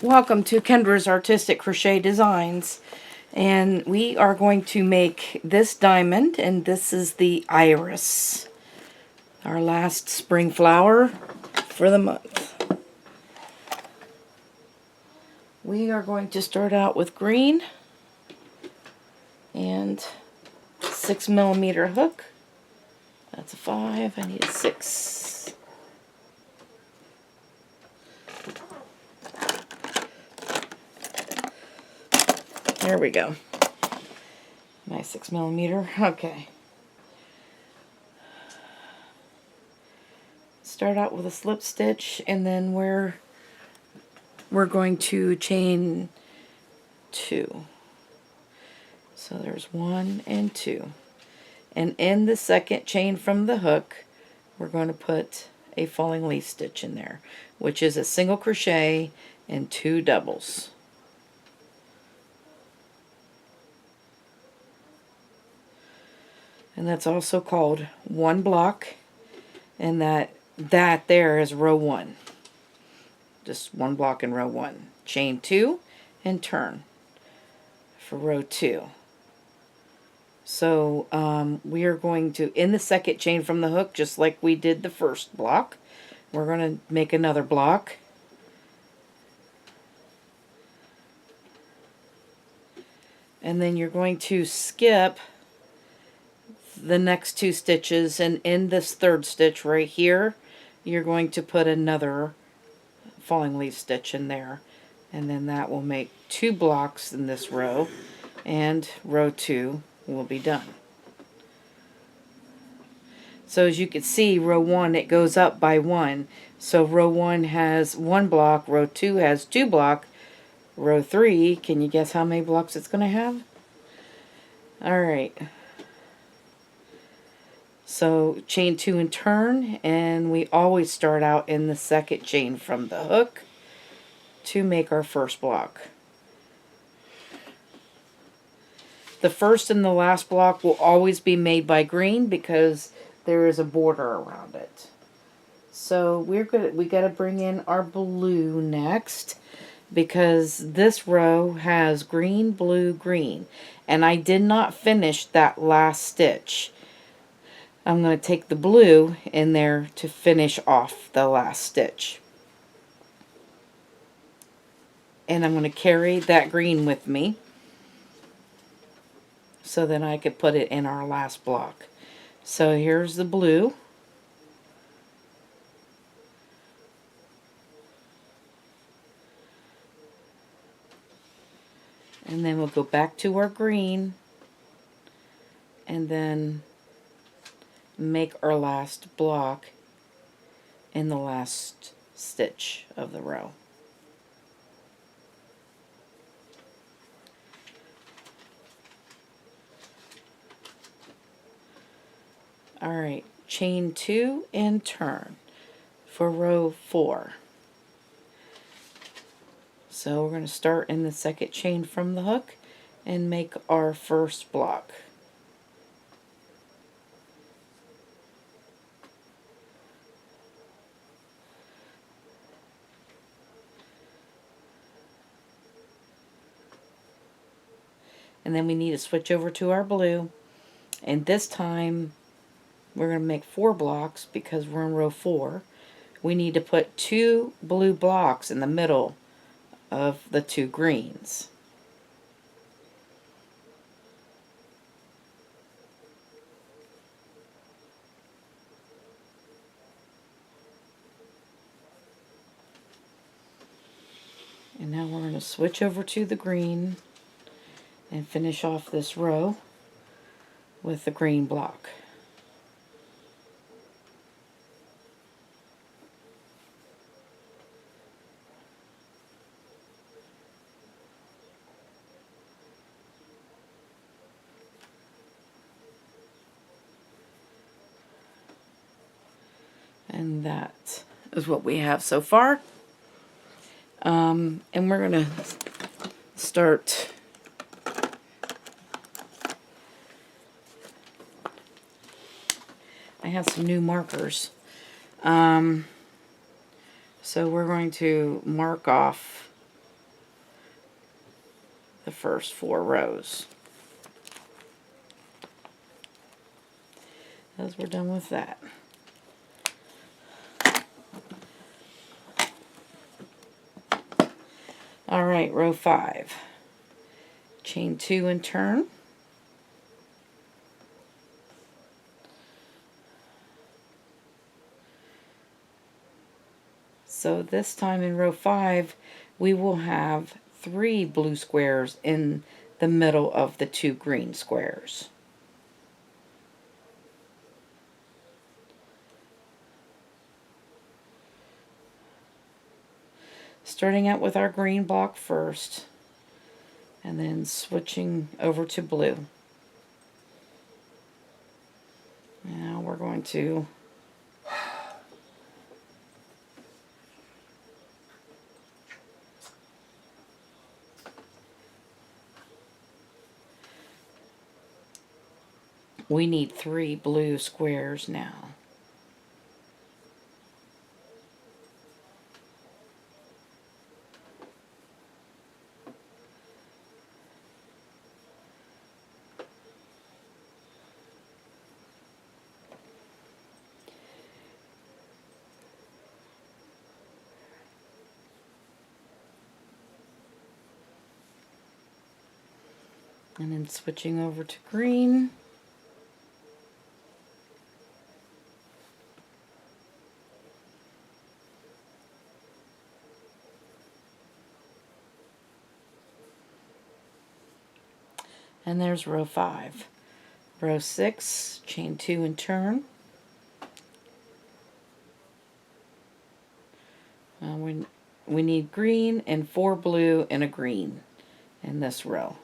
Welcome to Kendra's Artistic Crochet Designs, and we are going to make this diamond, and this is the iris, our last spring flower for the month. We are going to start out with green and 6mm hook. That's a 5. I need a 6. There we go. My 6mm. Okay. Start out with a slip stitch, and then we're going to chain 2. So there's 1 and 2. And in the second chain from the hook, we're going to put a falling leaf stitch in there, which is a single crochet and 2 doubles. And that's also called one block, and that there is row 1. Just one block in row 1. Chain 2 and turn for row 2. So we are going to, in the second chain from the hook, just like we did the first block, we're going to make another block. And then you're going to skip the next 2 stitches, and in this third stitch right here, you're going to put another falling leaf stitch in there, and then that will make 2 blocks in this row, and row 2 will be done. So as you can see, row 1, it goes up by 1. So row 1 has 1 block, row 2 has 2 block, row 3, can you guess how many blocks it's going to have? Alright. So chain 2 and turn, and we always start out in the second chain from the hook to make our first block. The first and the last block will always be made by green because there is a border around it. So we got to bring in our blue next, because this row has green, blue, green, and I did not finish that last stitch. I'm going to take the blue in there to finish off the last stitch. And I'm going to carry that green with me so that I could put it in our last block. So here's the blue. And then we'll go back to our green and then make our last block in the last stitch of the row. Alright, chain 2 and turn for row 4. So we're going to start in the second chain from the hook and make our first block. And then we need to switch over to our blue, and this time we're going to make 4 blocks because we're in row 4. We need to put 2 blue blocks in the middle of the 2 greens. And now we're going to switch over to the green and finish off this row with the green block. And that is what we have so far. And we're going to start I have some new markers. So we're going to mark off the first 4 rows. As we're done with that. Alright, row 5. Chain 2 and turn. So this time in row 5, we will have 3 blue squares in the middle of the 2 green squares. Starting out with our green block first, and then switching over to blue. Now we're going to we need 3 blue squares now. And then switching over to green. And there's row 5. Row 6, chain 2 and turn. We need green and 4 blue and a green in this row.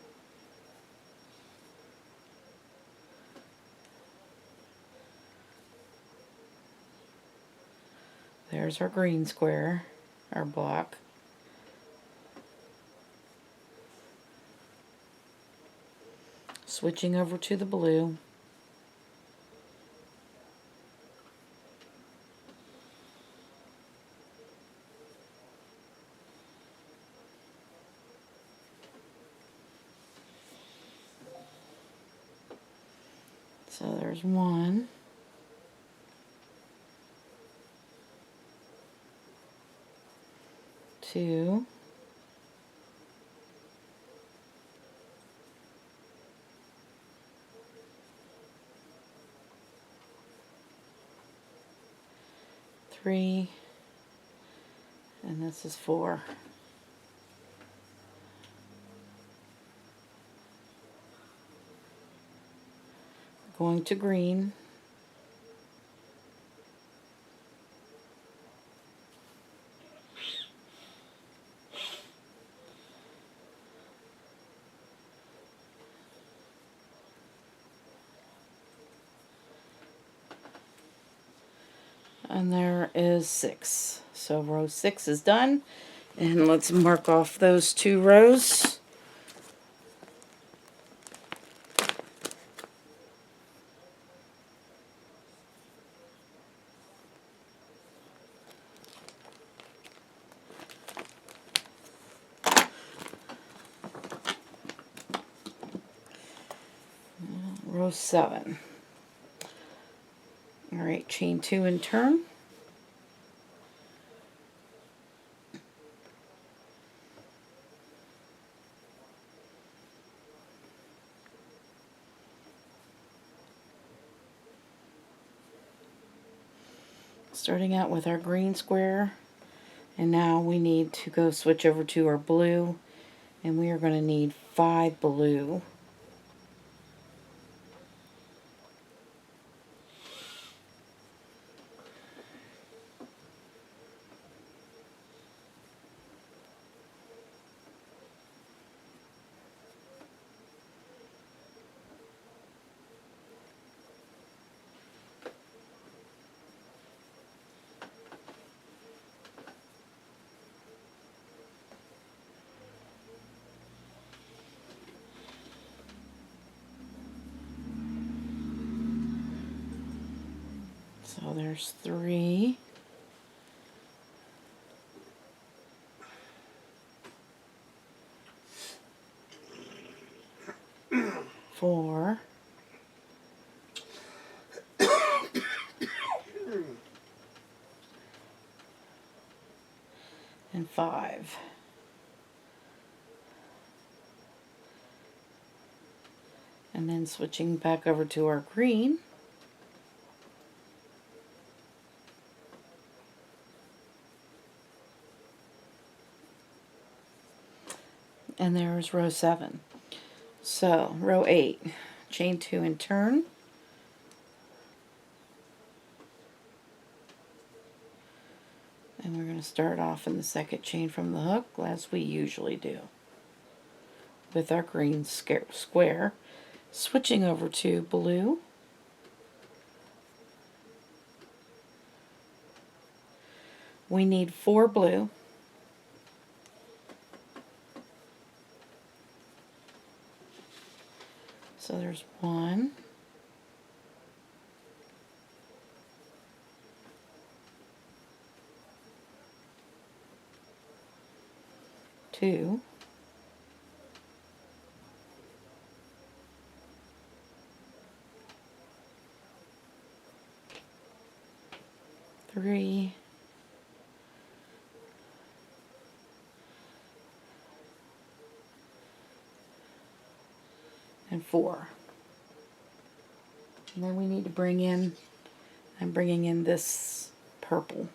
There's our green square, our block. Switching over to the blue. So there's 1. 2. 3. And this is 4. Going to green. And there is 6. So row 6 is done. And let's mark off those 2 rows. Row 7. Alright, chain 2 and turn. Starting out with our green square, and now we need to go switch over to our blue, and we are going to need 5 blue. So there's 3. 4, and 5. And then switching back over to our green, and there's row 7. So row 8, chain 2 and turn, and we're going to start off in the second chain from the hook, as we usually do, with our green square, switching over to blue, we need 4 blue, so there's 1, 2, 3, and 4. And then we need to bring in, I'm bringing in this purple.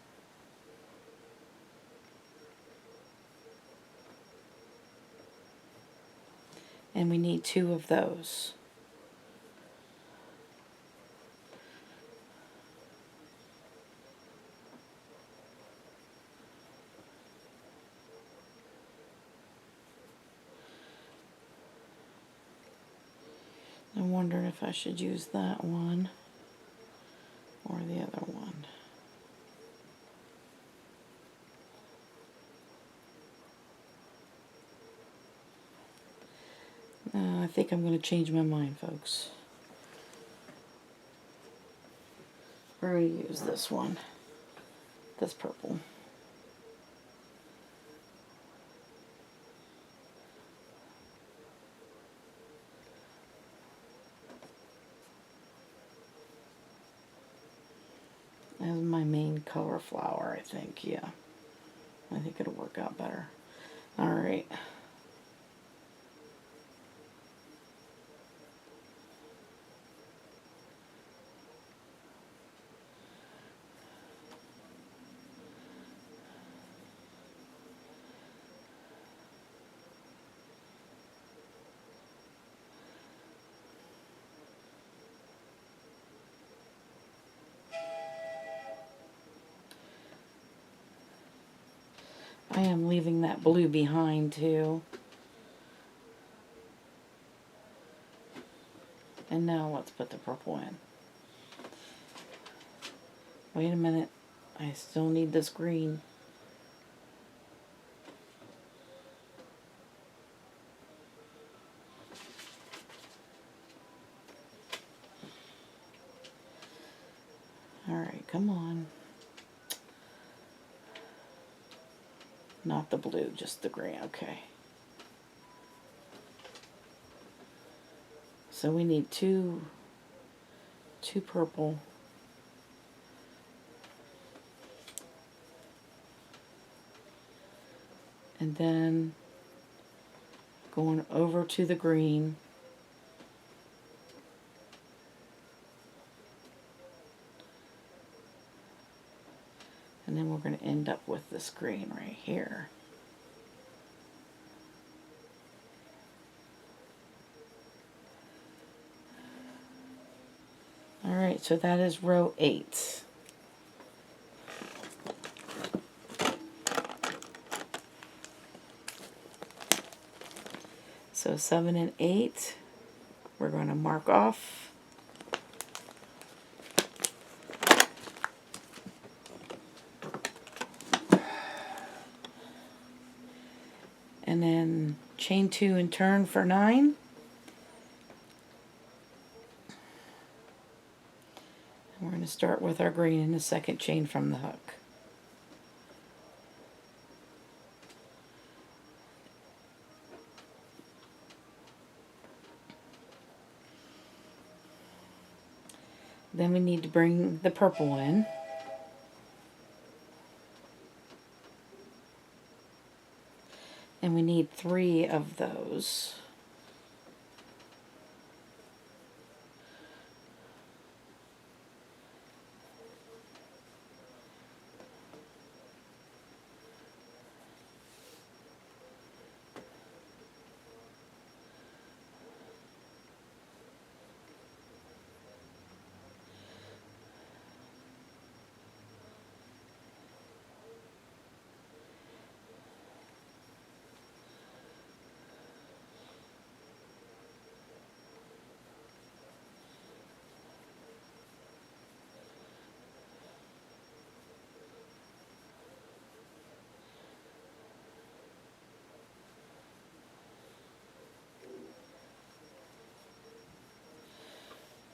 And we need 2 of those. I'm wondering if I should use that one or the other one. I think I'm going to change my mind, folks. We're going to use this one, this purple. As my main color flower, I think, yeah. I think it'll work out better. Alright. I am leaving that blue behind too. And now let's put the purple in. Wait a minute. I still need this green. Alright, come on. Not the blue, just the green. Okay. So we need two purple. And then going over to the green. And then we're going to end up with this green right here. Alright, so that is row 8. So 7 and 8, we're going to mark off. And then chain 2 and turn for 9. And we're going to start with our green in the second chain from the hook. then we need to bring the purple in. And we need 3 of those.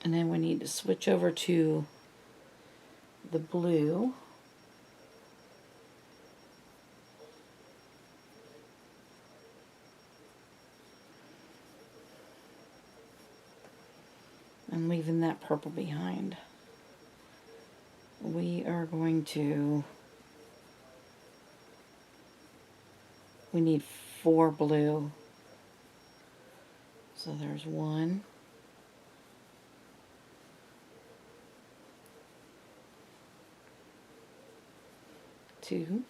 And then we need to switch over to the blue. And leaving that purple behind. We are going to, we need 4 blue. So there's 1, 2,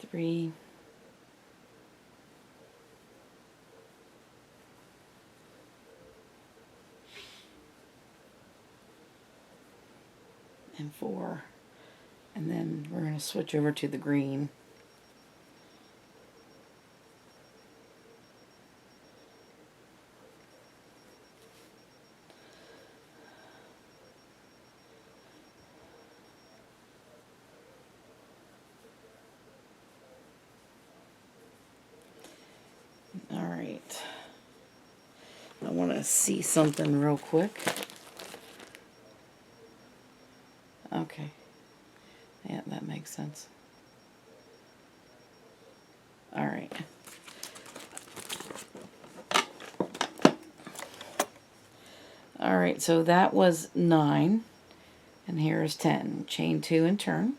3, 4. And then we're going to switch over to the green. All right. I want to see something real quick. Okay. Yeah, that makes sense. All right. All right, so that was 9, and here is 10. Chain 2 and turn.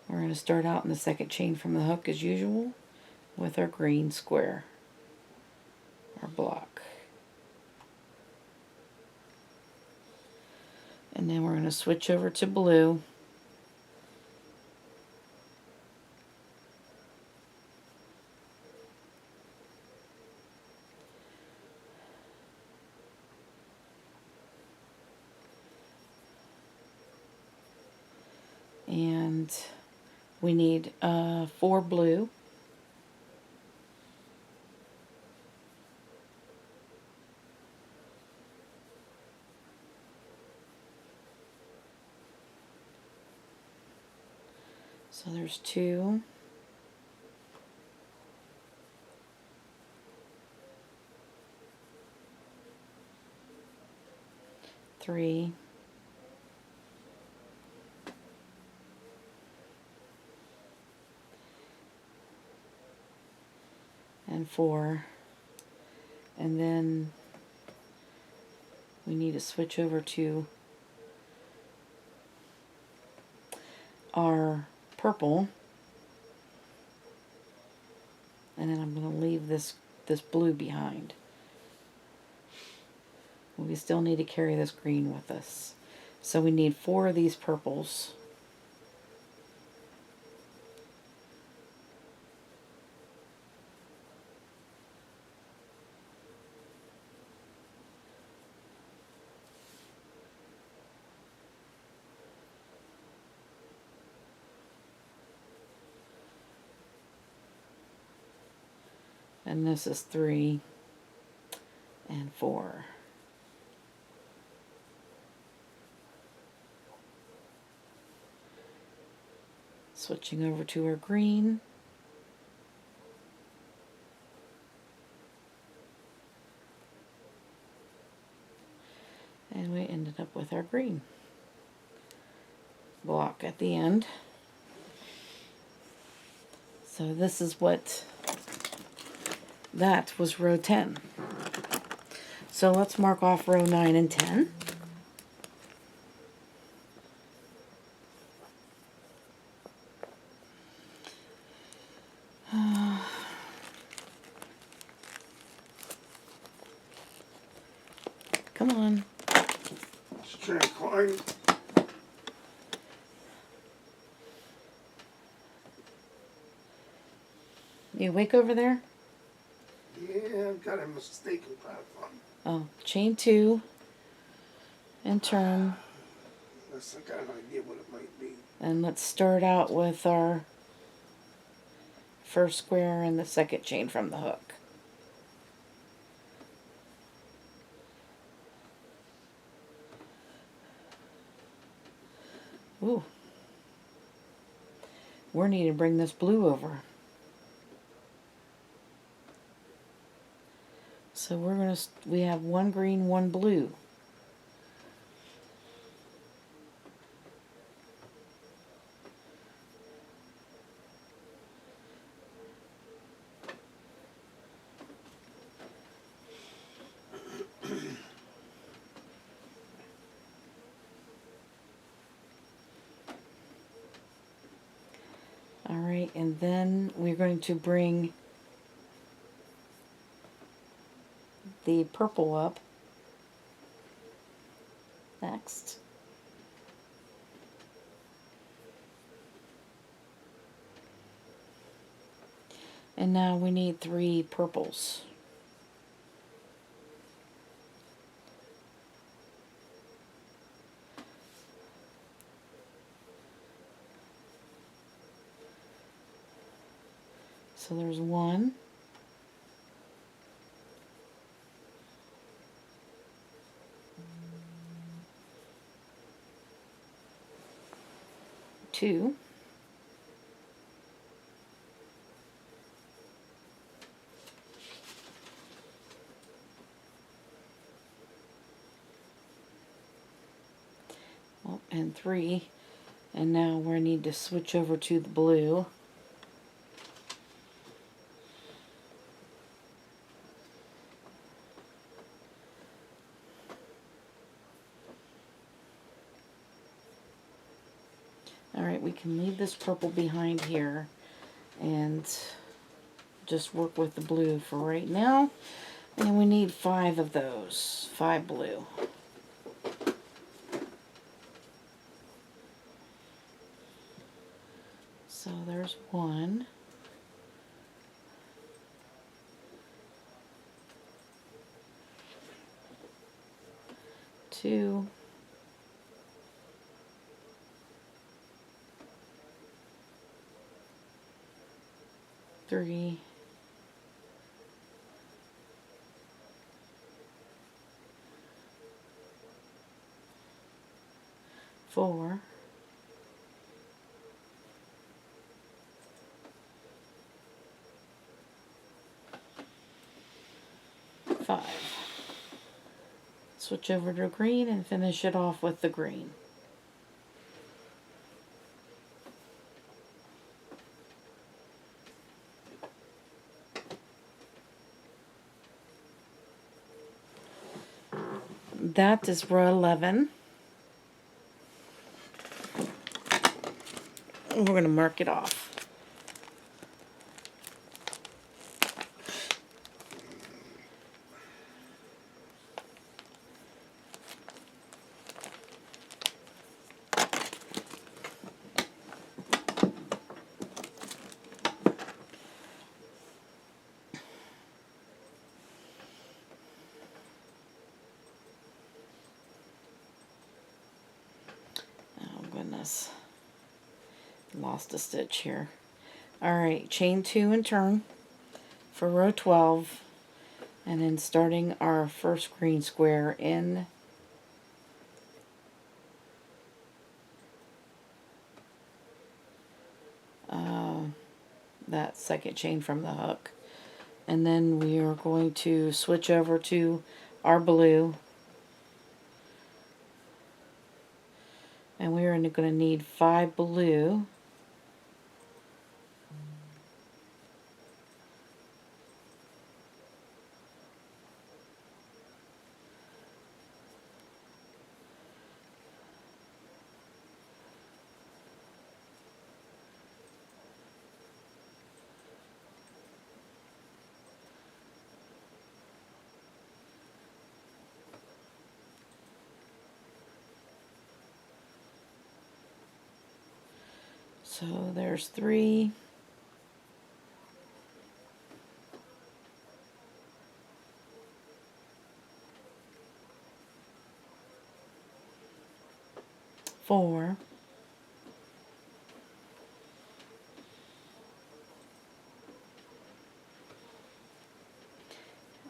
We're going to start out in the second chain from the hook as usual with our green square, our block. And then we're going to switch over to blue. And we need 4 blue. So there's 2. Three. And 4. And then we need to switch over to our purple. And then I'm going to leave this blue behind. We still need to carry this green with us. So we need 4 of these purples. And this is 3 and 4. Switching over to our green. And we ended up with our green. block at the end. So this is what that was row 10. So let's mark off row 9 and 10. Come on. Just trying to climb. You awake over there? Yeah, I've got a mistaken platform. Oh, chain 2 and turn. Unless I got an idea what it might be. And let's start out with our first square and the second chain from the hook. Ooh. We need to bring this blue over. So we have one green, one blue. Alright, and then we're going to bring the purple up next. And now we need 3 purples. So there's 1, 2, 3, and now we need to switch over to the blue. Alright, we can leave this purple behind here and just work with the blue for right now. And we need 5 of those, 5 blue. So there's 1. 2. 3. 4. 5. Switch over to green and finish it off with the green. That is row 11. We're going to mark it off. Lost a stitch here. Alright, chain 2 and turn for row 12, and then starting our first green square in that second chain from the hook. And then we are going to switch over to our blue And we're going to need 5 blue. So there's 3. Four.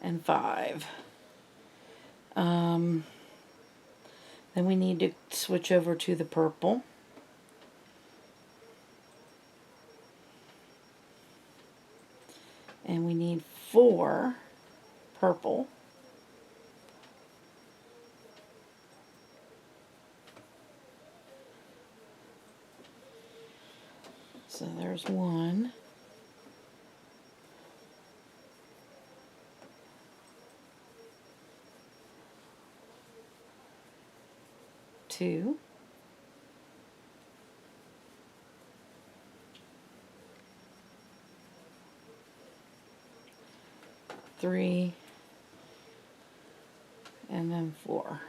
And 5. Then we need to switch over to the purple. And we need 4 purple. So there's 1. 2. 3. And then 4.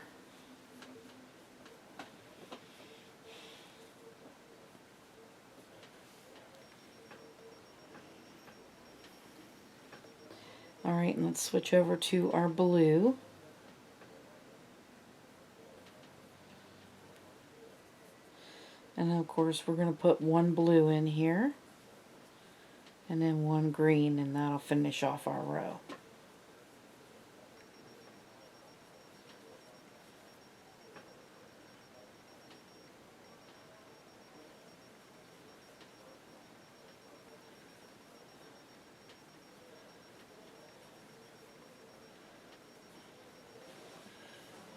Alright, and let's switch over to our blue. And then of course we're going to put 1 blue in here. And then 1 green, and that'll finish off our row.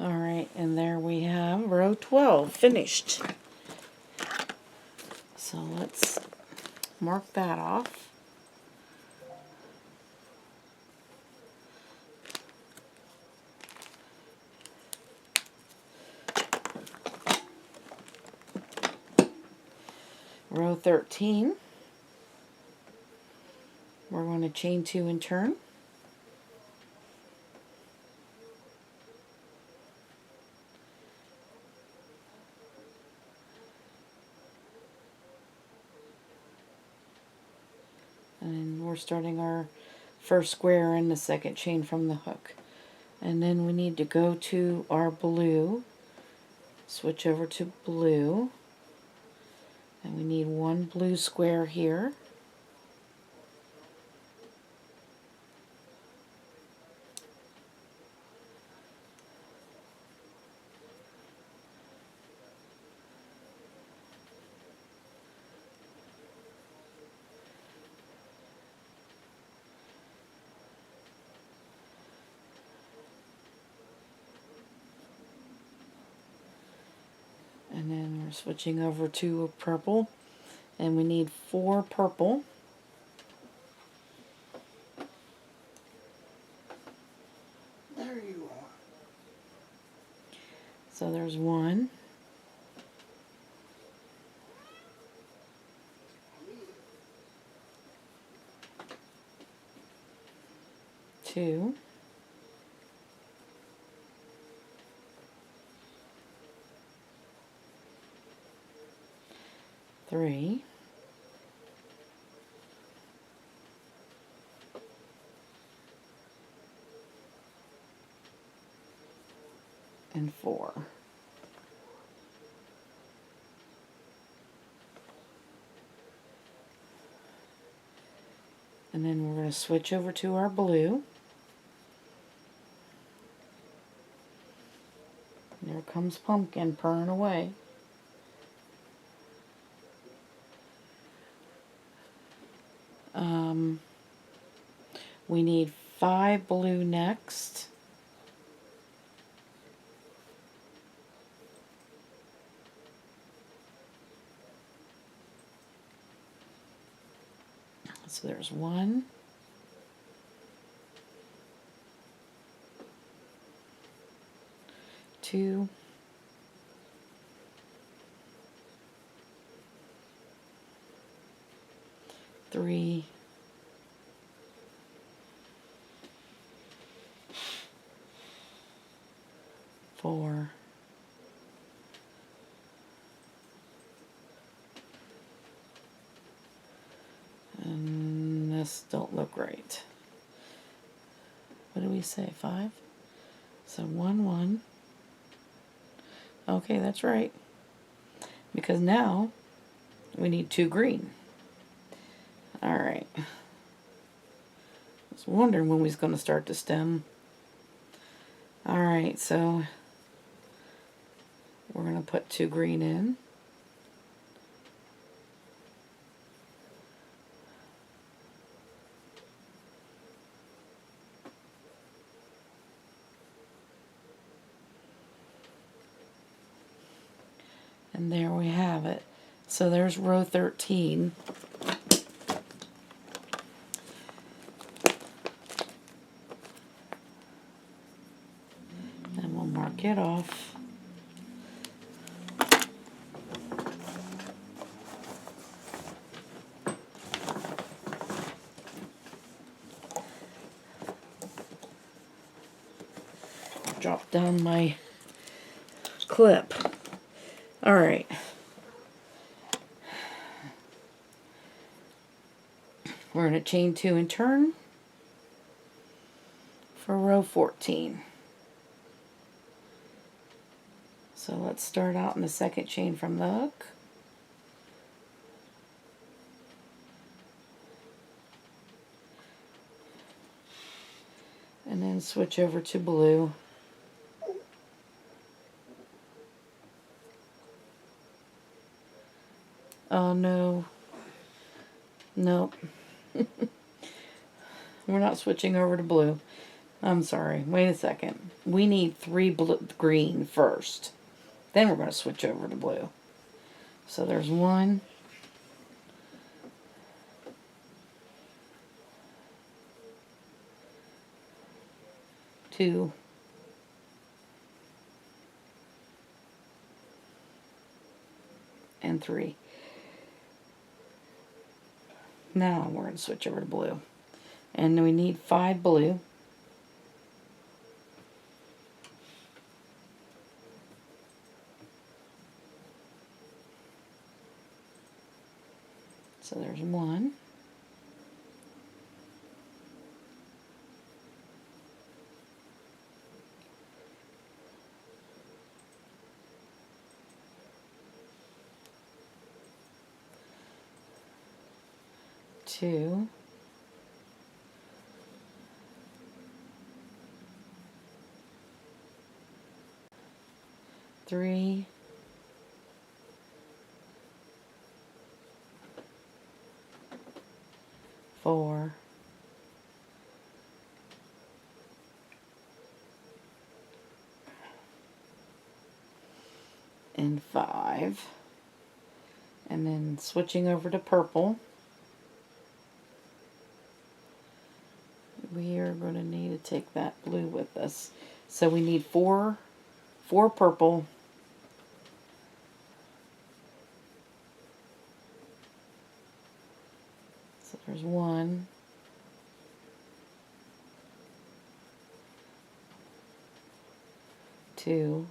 Alright, and there we have row 12 finished. So let's mark that off. Row 13, we're going to chain 2 and turn. And we're starting our first square in the second chain from the hook. And then we need to go to our blue, switch over to blue, and we need 1 blue square here. And then we're switching over to a purple, and we need 4 purple. There you are. So there's 1, 2, 3, and 4. And then we're going to switch over to our blue. There comes Pumpkin purring away. We need 5 blue next. So there's 1, 2, 3, 4, and this don't look right. What do we say, 5? So 1, 1. Okay, that's right. Because now we need 2 green. Alright. I was wondering when we was going to start to stem. Alright, so we're going to put 2 green in. And there we have it. So there's row 13. And we'll mark it off. Drop down my clip. Alright. We're going to chain 2 and turn for row 14. So let's start out in the second chain from the hook. And then switch over to blue. Oh no. Nope. We're not switching over to blue. I'm sorry. Wait a second. We need 3 green first. Then we're going to switch over to blue. So there's 1. 2. And 3. Now we're going to switch over to blue. And we need 5 blue. So there's 1. 2. 3. 4. And 5. And then switching over to purple. We are going to need to take that blue with us. So we need 4 purple. So there's 1. 2.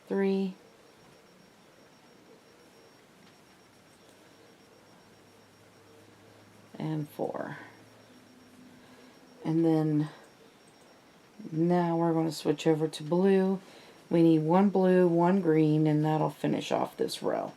3. And 4. And then now we're going to switch over to blue. We need 1 blue, 1 green, and that'll finish off this row.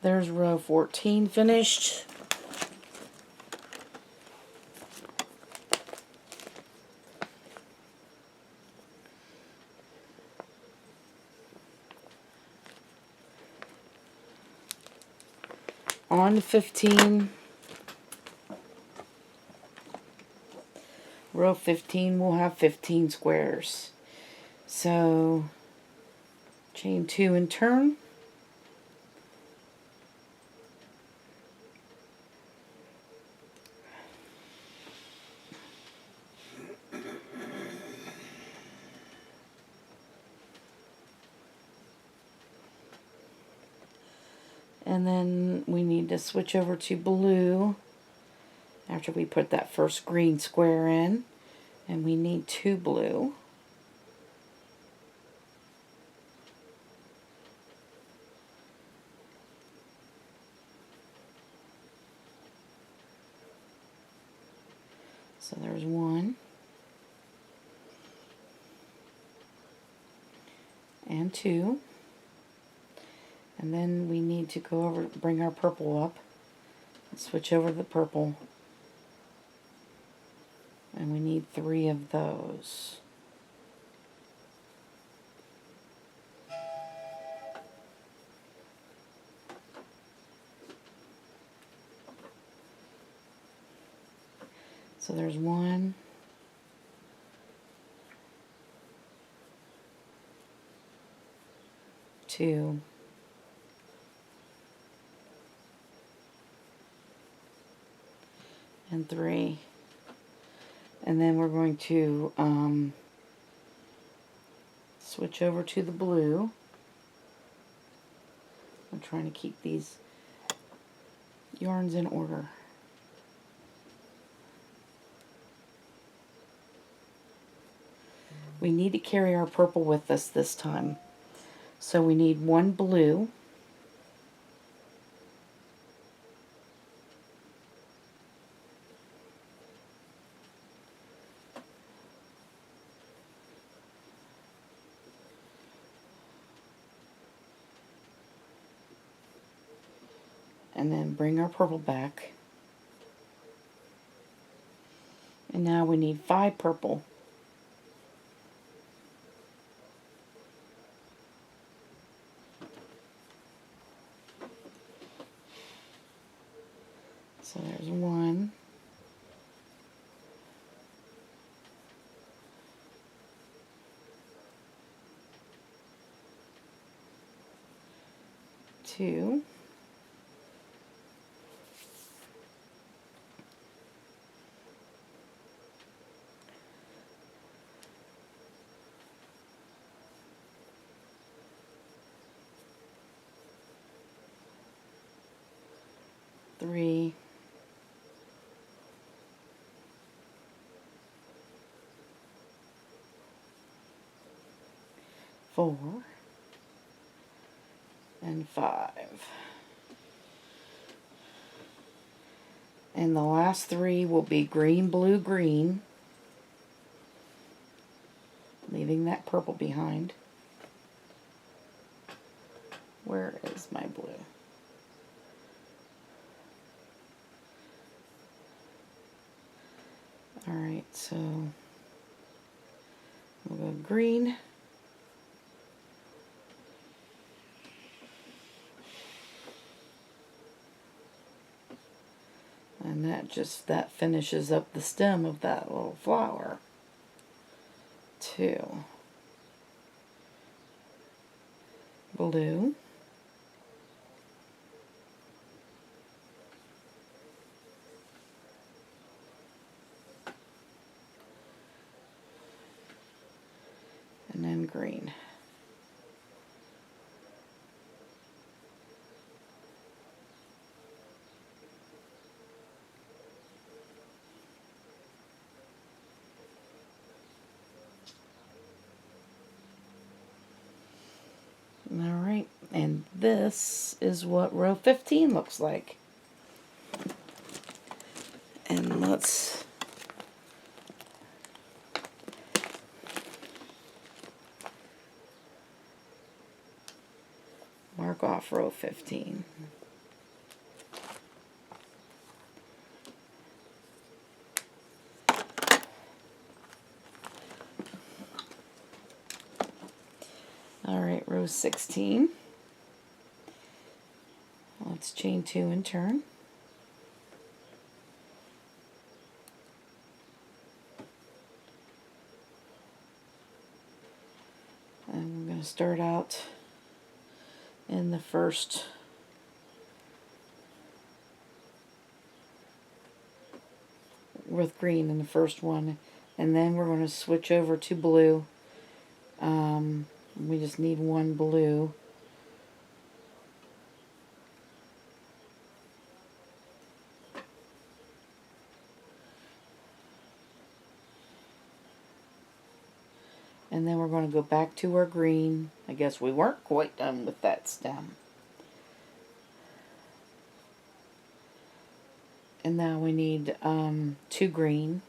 There's row 14 finished. On 15, row 15 will have 15 squares. So chain 2 and turn. And then we need to switch over to blue after we put that first green square in. And we need 2 blue. So there's 1 and 2. And then we need to go over, bring our purple up, and switch over to the purple. And we need 3 of those. So there's 1, 2, and 3. And then we're going to switch over to the blue. I'm trying to keep these yarns in order. We need to carry our purple with us this time. So we need 1 blue. And then bring our purple back. And now we need 5 purple. So there's 1, 2, 3, 4, and 5. And the last 3 will be green, blue, green, leaving that purple behind. Where is my blue? Alright, so we'll go green. And that finishes up the stem of that little flower. 2. Blue. And then green. Alright, and this is what row 15 looks like. And let's mark off row 15. row 16. Let's chain 2 and turn. And we're going to start out in the first with green in the first one, and then we're going to switch over to blue. We just need one blue. And then we're going to go back to our green. I guess we weren't quite done with that stem. And now we need 2 green.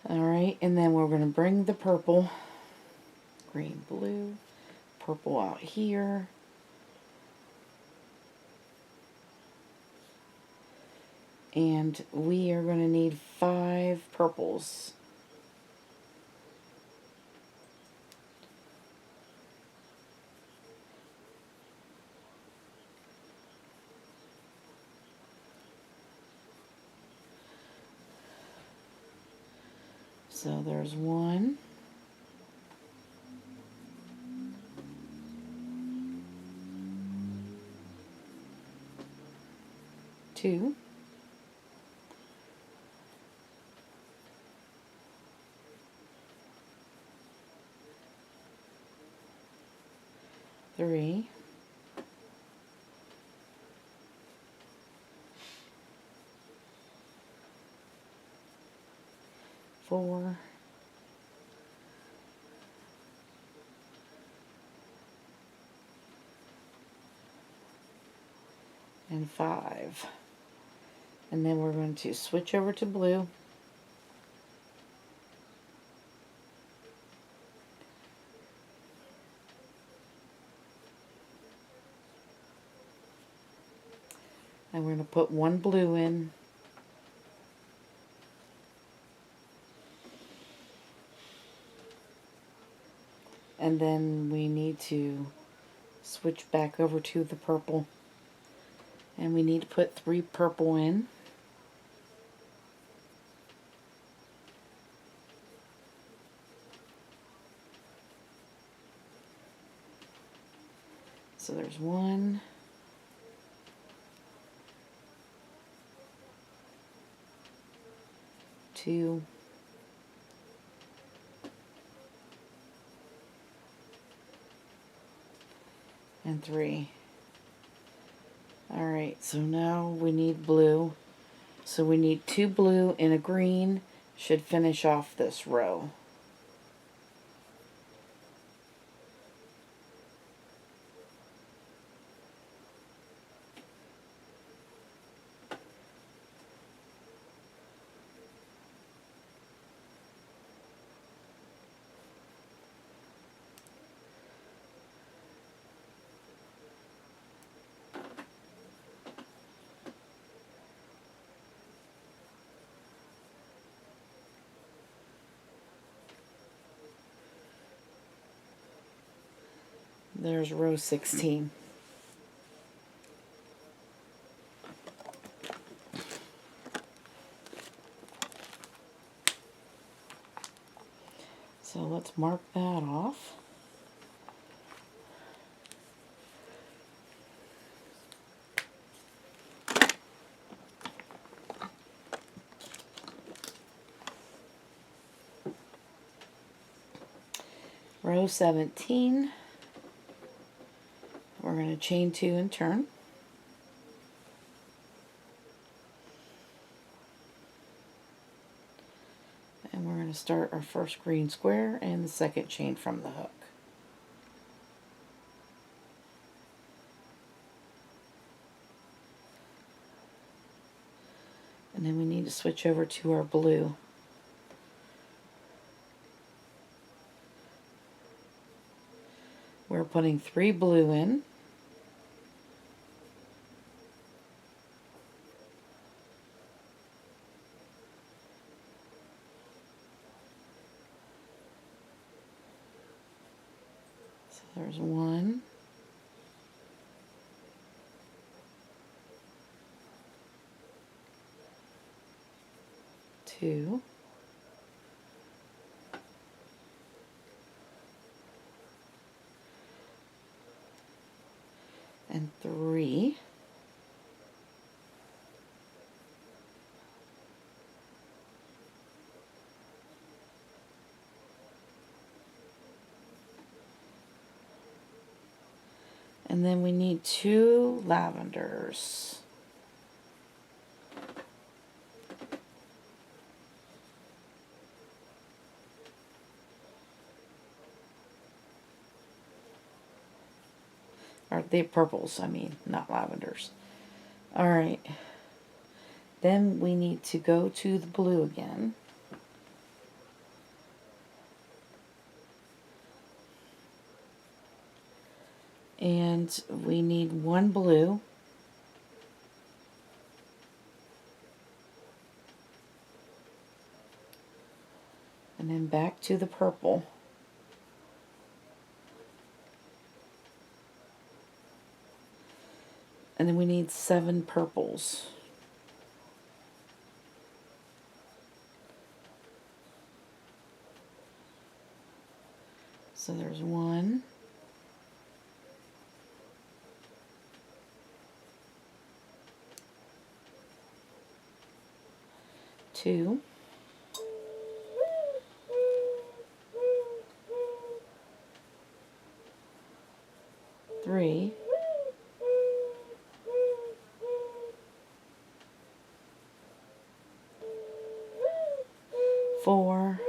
Alright, and then we're going to bring the purple, green, blue, purple out here. And we are going to need 5 purples. So there's 1, 2, 3, 4, and 5. And then we're going to switch over to blue. And we're going to put 1 blue in. And then we need to switch back over to the purple. And we need to put 3 purple in. So there's 1, 2, and 3. Alright, so now we need blue. So we need 2 blue and a green. Should finish off this row. There's row 16. So let's mark that off. Row 17. We're going to chain 2 and turn. And we're going to start our first green square and the second chain from the hook. And then we need to switch over to our blue. We're putting 3 blue in. So there's 1. 2. And 3. And then we need 2 lavenders. Or the purples, I mean, not lavenders. Alright. Then we need to go to the blue again. And we need 1 blue. And then back to the purple. And then we need 7 purples. So there's 1. 2. 3. 4.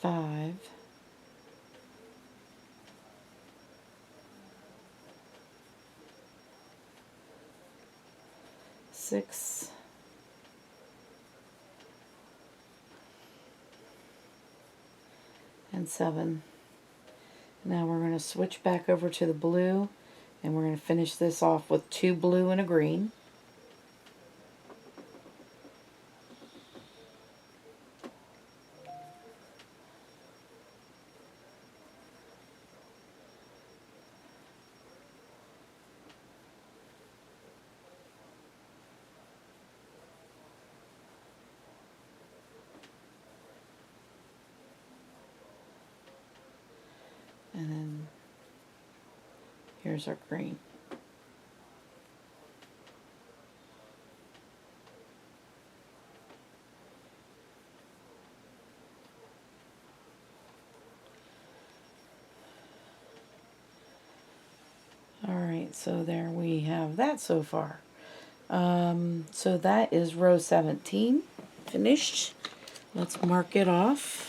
5. 6. And 7. Now we're going to switch back over to the blue, and we're going to finish this off with 2 blue and a green. And then here's our green. Alright, so there we have that so far. So that is row 17 finished. Let's mark it off.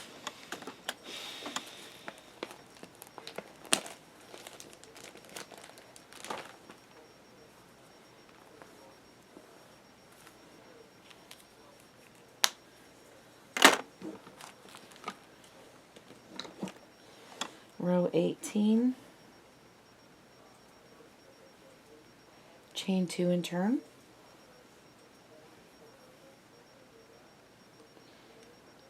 Row 18, chain 2 and turn.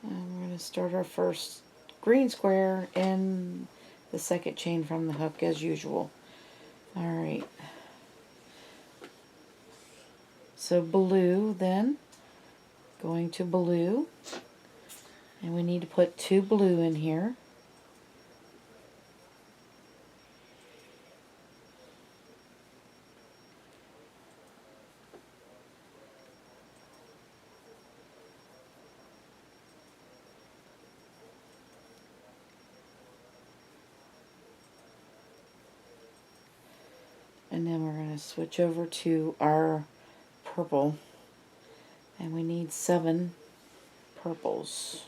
And we're going to start our first green square in the second chain from the hook as usual. Alright. So blue then, going to blue, and we need to put 2 blue in here. And then we're going to switch over to our purple, and we need 7 purples.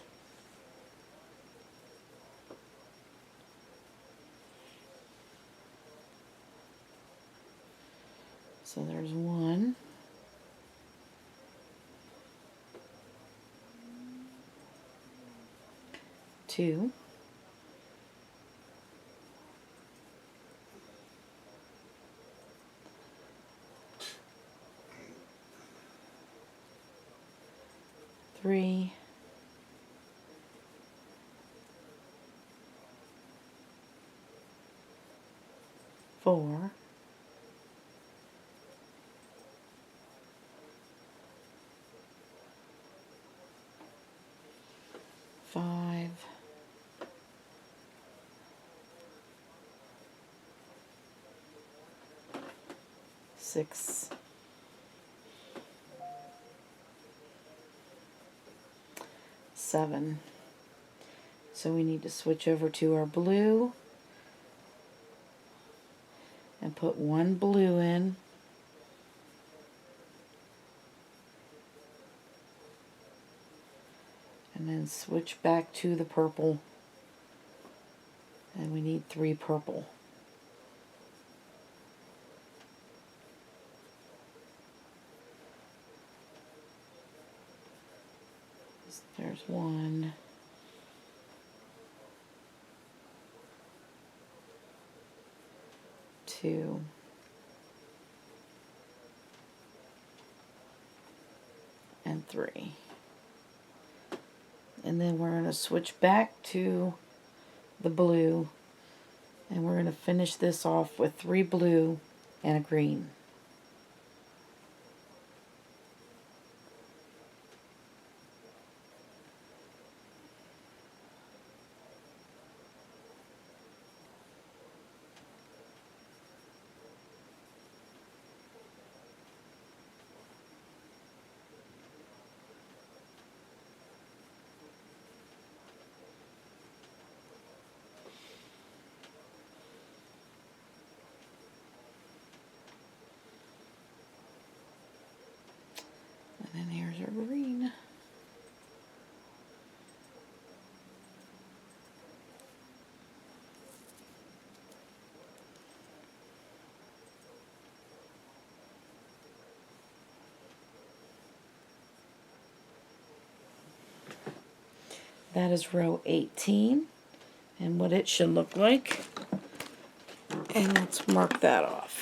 So there's 1, 2, 3, 4, 5, 6, 7. So we need to switch over to our blue and put one blue in, and then switch back to the purple, and we need 3 purple. There's 1, 2, and 3. And then we're going to switch back to the blue, and we're going to finish this off with 3 blue and a green. And then here's our green. That is row 18 and what it should look like. And let's mark that off.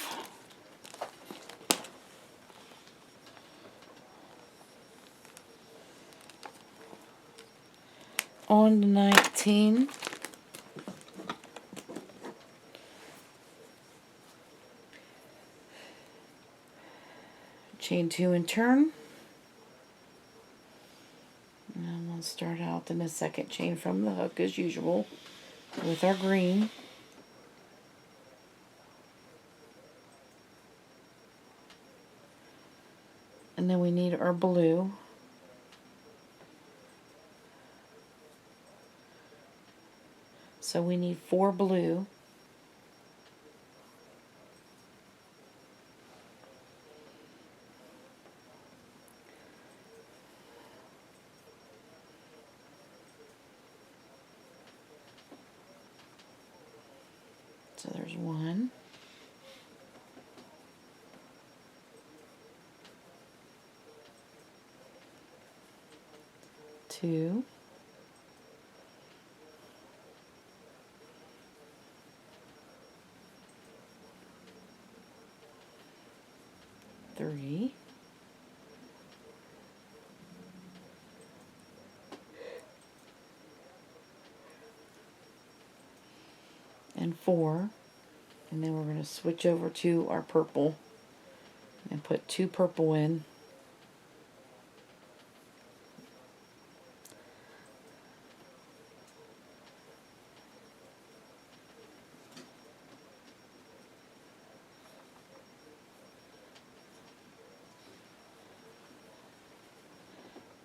On to 19. Chain 2 and turn. And we'll start out in a second chain from the hook as usual with our green. And then we need our blue. So we need 4 blue. So there's 1. 2. 3. 4. And then we're going to switch over to our purple and put 2 purple in.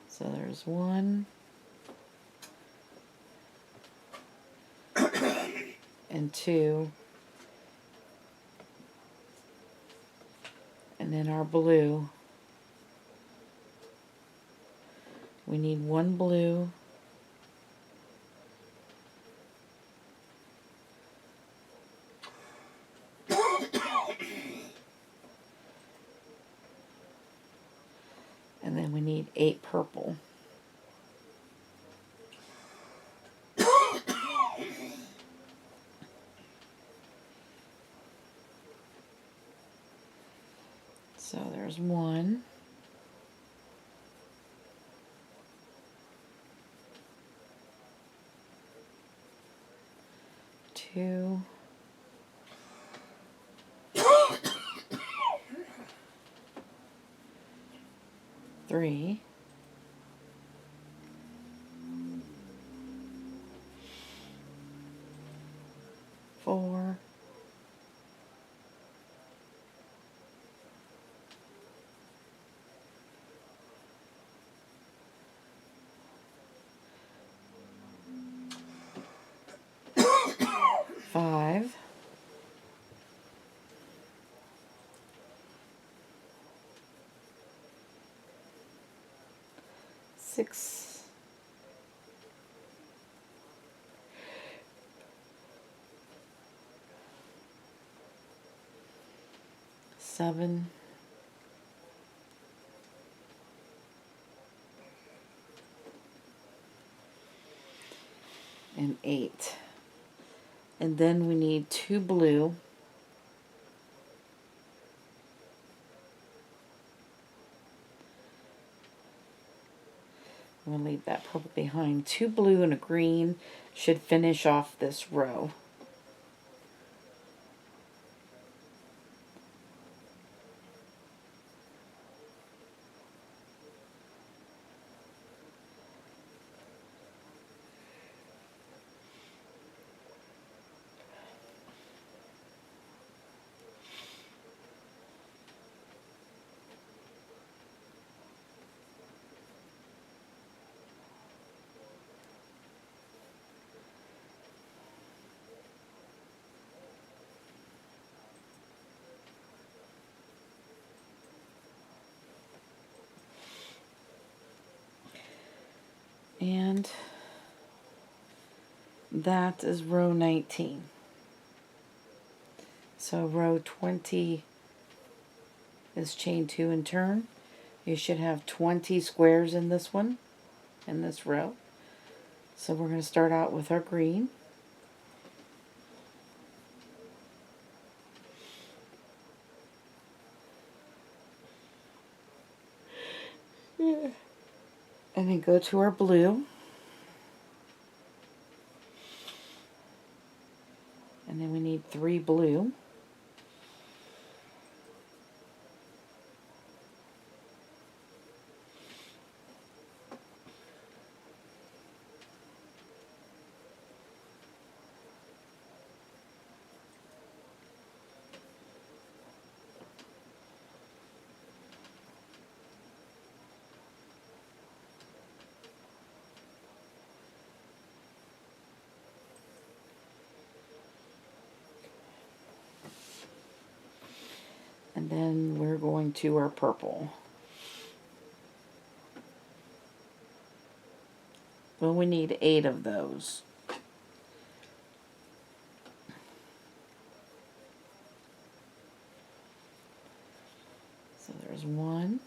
So there's 1 and 2, and then our blue. We need 1 blue, and then we need 8 purple. 2, 3, 4, 5, 6, 7, and 8. And then we need 2 blue. I'm going to leave that purple behind. 2 blue and a green should finish off this row. And that is row 19. So row 20 is chain 2 and turn. You should have 20 squares in this one, in this row. So we're going to start out with our green. And then go to our blue. And then we need 3 blue. And then we're going to our purple. Well, we need 8 of those. So there's 1,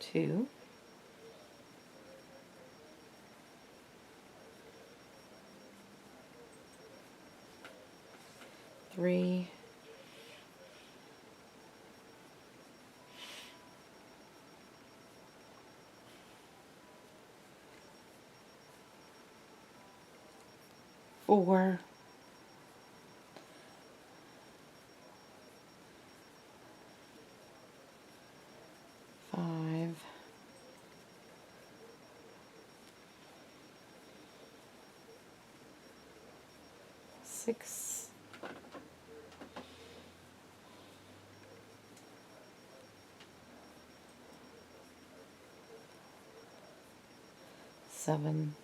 2, 3, 4, 5, 6, 7,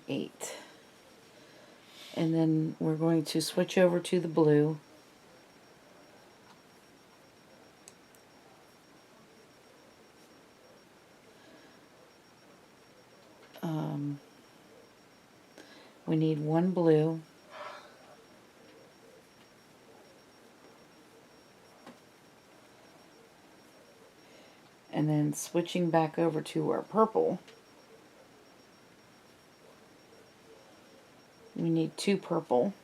8. And then we're going to switch over to the blue. We need 1 blue. And then switching back over to our purple, we need 2 purple.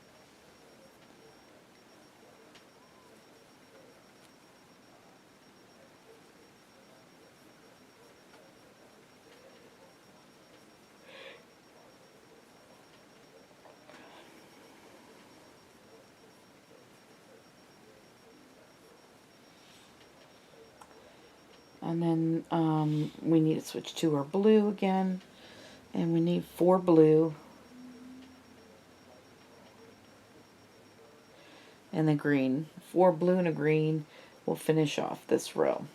And then we need to switch to our blue again. And we need 4 blue. And the green. 4 blue and a green will finish off this row.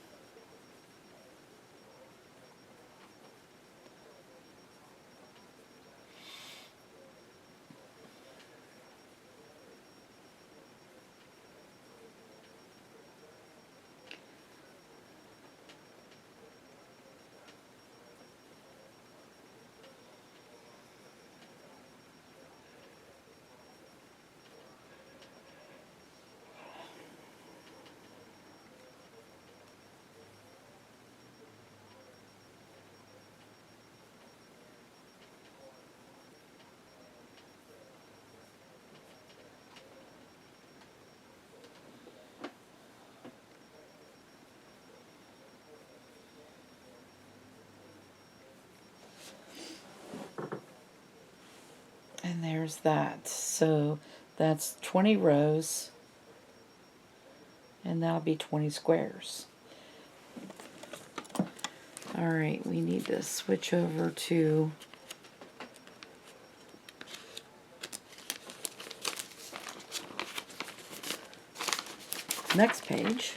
And there's that. So that's 20 rows. And that'll be 20 squares. Alright, we need to switch over to next page.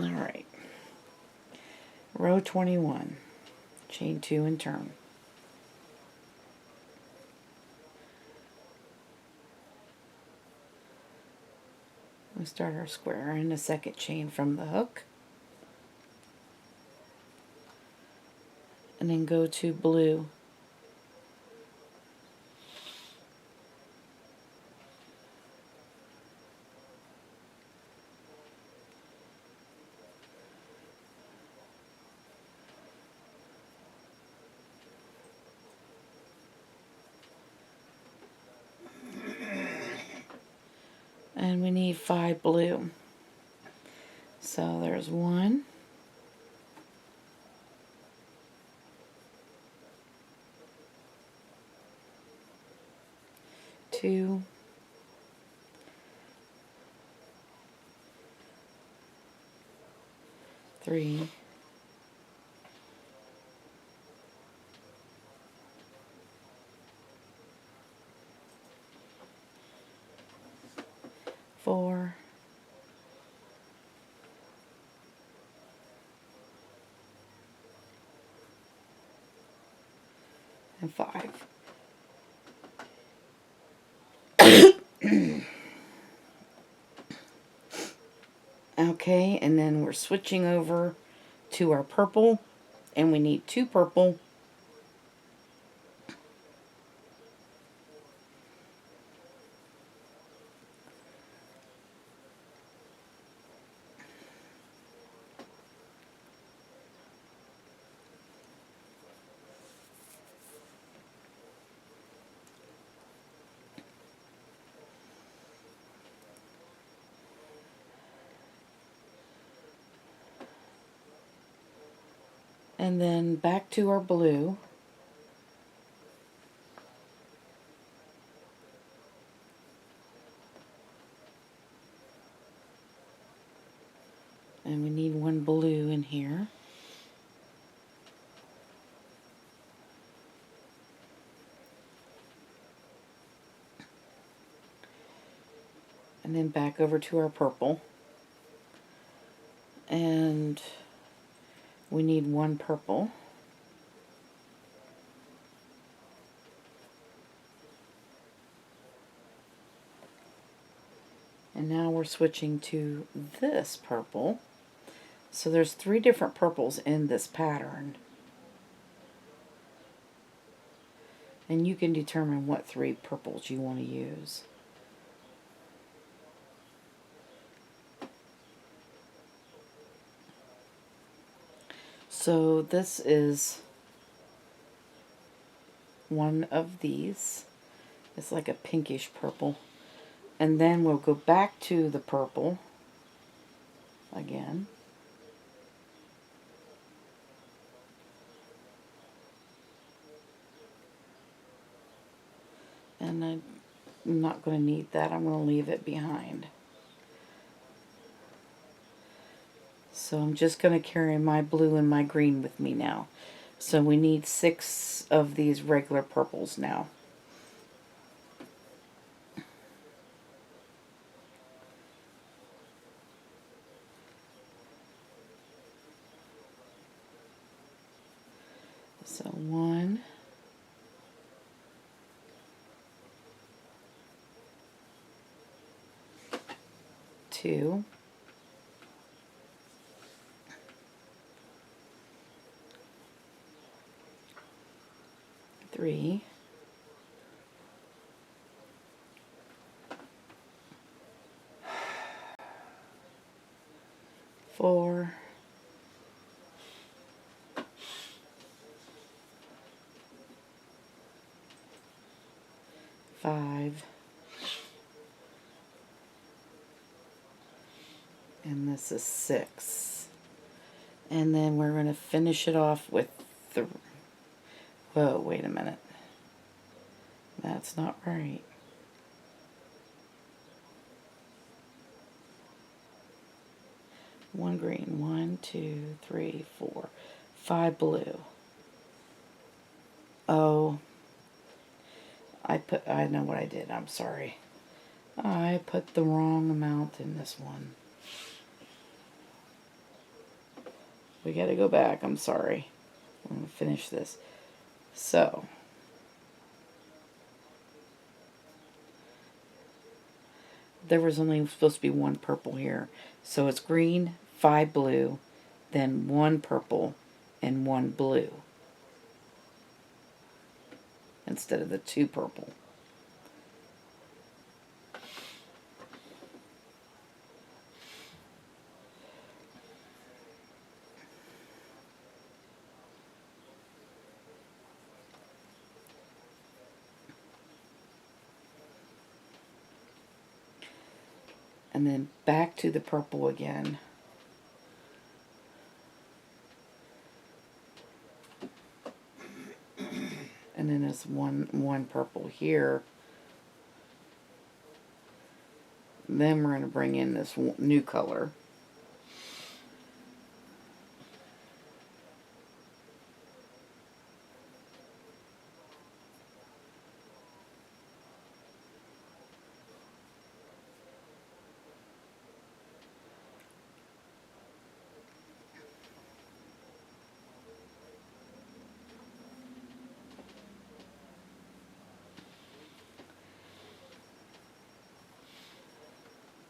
Alright. Row 21. Chain 2 and turn. We start our square in the second chain from the hook. And then go to blue. And we need 5 blue. So there's 1, 2, 3, 4, 5. Okay, and then we're switching over to our purple, and we need 2 purple, and then back to our blue. And we need 1 blue in here. And then back over to our purple. And we need 1 purple. And now we're switching to this purple. So there's 3 different purples in this pattern. And you can determine what 3 purples you want to use. So this is one of these. It's like a pinkish purple. And then we'll go back to the purple again. And I'm not going to need that. I'm going to leave it behind. So I'm just going to carry my blue and my green with me now. So we need 6 of these regular purples now. So 1, 2, 3, 4, 5, and this is 6. And then we're going to finish it off with the... Whoa, wait a minute. That's not right. One green, 1, 2, 3, 4, 5 blue. Oh, I know what I did. I'm sorry. I put the wrong amount in this one. We got to go back. I'm sorry. I'm going to finish this. So, there was only supposed to be 1 purple here. So it's green, 5 blue, then 1 purple, and 1 blue. Instead of the 2 purple. And then back to the purple again. And then there's one purple here. Then we're going to bring in this new color.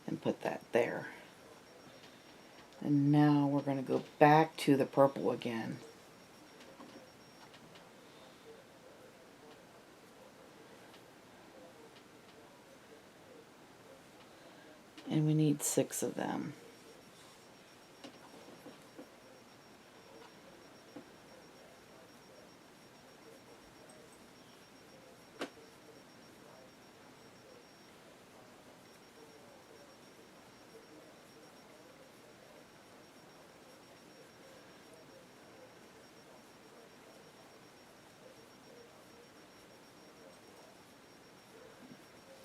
And put that there. And now we're going to go back to the purple again. And we need 6 of them.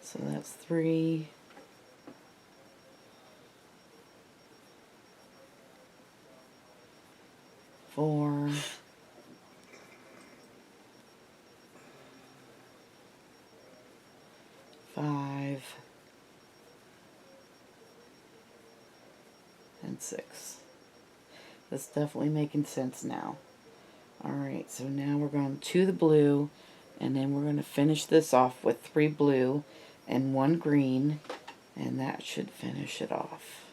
So that's 3. 4. 5. And 6. That's definitely making sense now. Alright, so now we're going to the blue, and then we're going to finish this off with 3 blue and 1 green, and that should finish it off.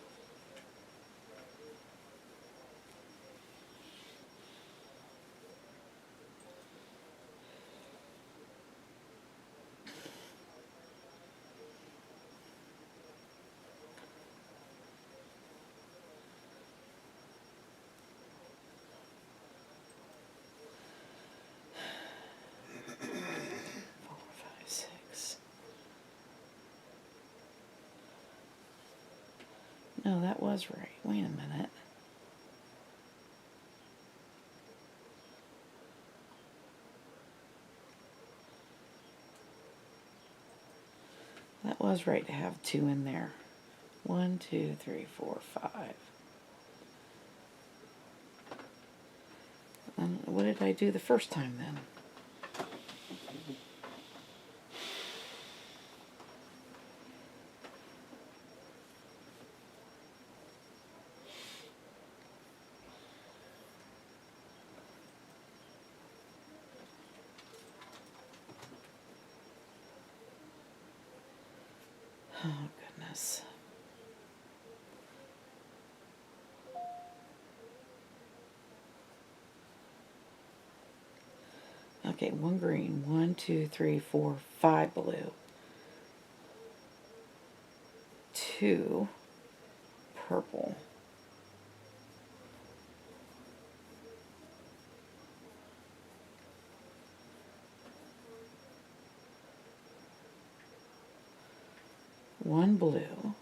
No, that was right. Wait a minute. was right to have 2 in there. 1, 2, 3, 4, 5. What did I do the first time then? Oh, goodness. Okay, 1 green. 1, 2, 3, 4, 5 blue. 2 purple. 1 blue.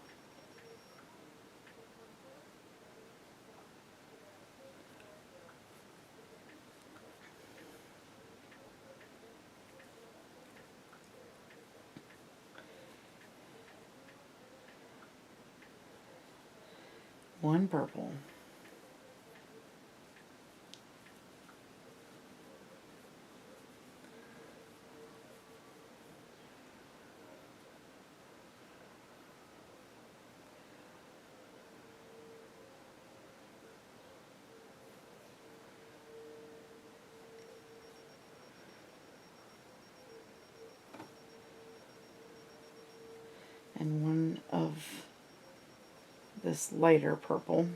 1 purple. And 1 of this lighter purple.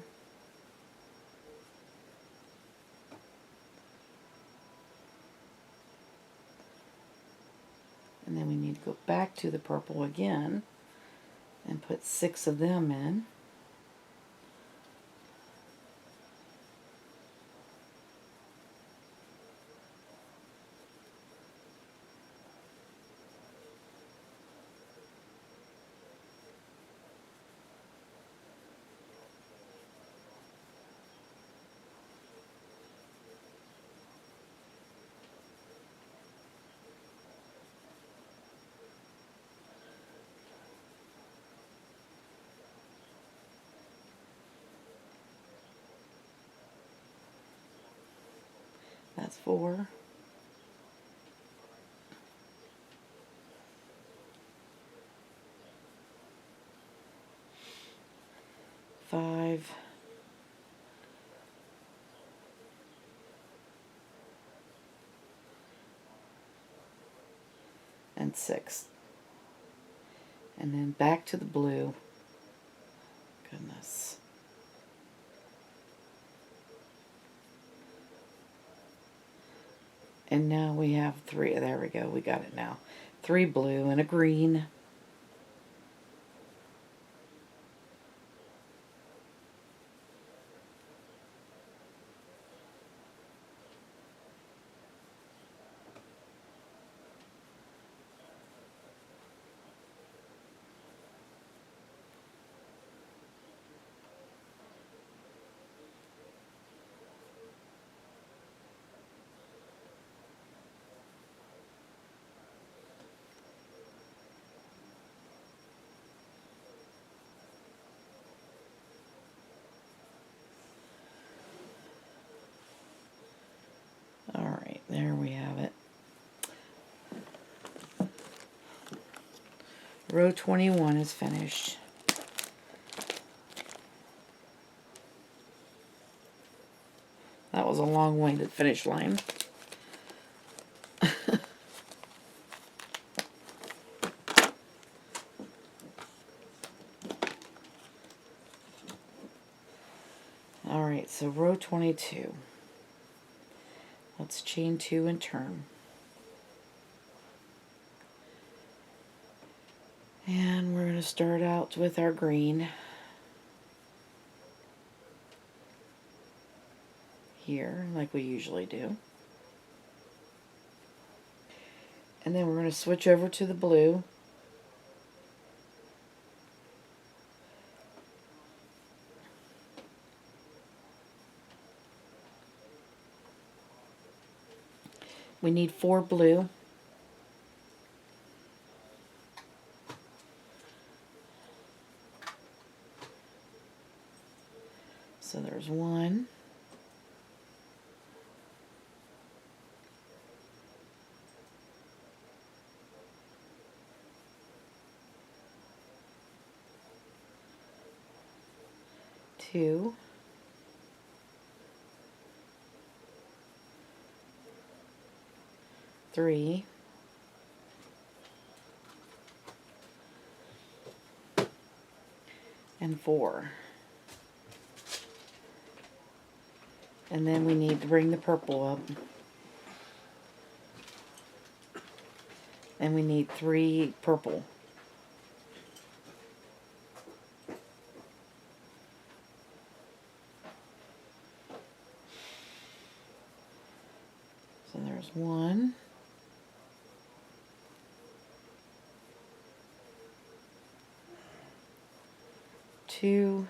And then we need to go back to the purple again and put 6 of them in. That's 4. 5. And 6. And then back to the blue. Goodness. And now we have 3. There we go. We got it now. 3 blue and a green. Alright, there we have it. Row 21 is finished. That was a long way to the finish line. Alright, so row 22. Let's chain 2 and turn. And we're going to start out with our green here, like we usually do. And then we're going to switch over to the blue. We need 4 blue. there's one. Two. Three. And four. And then we need to bring the purple up. And we need 3 purple. So there's 1. 2.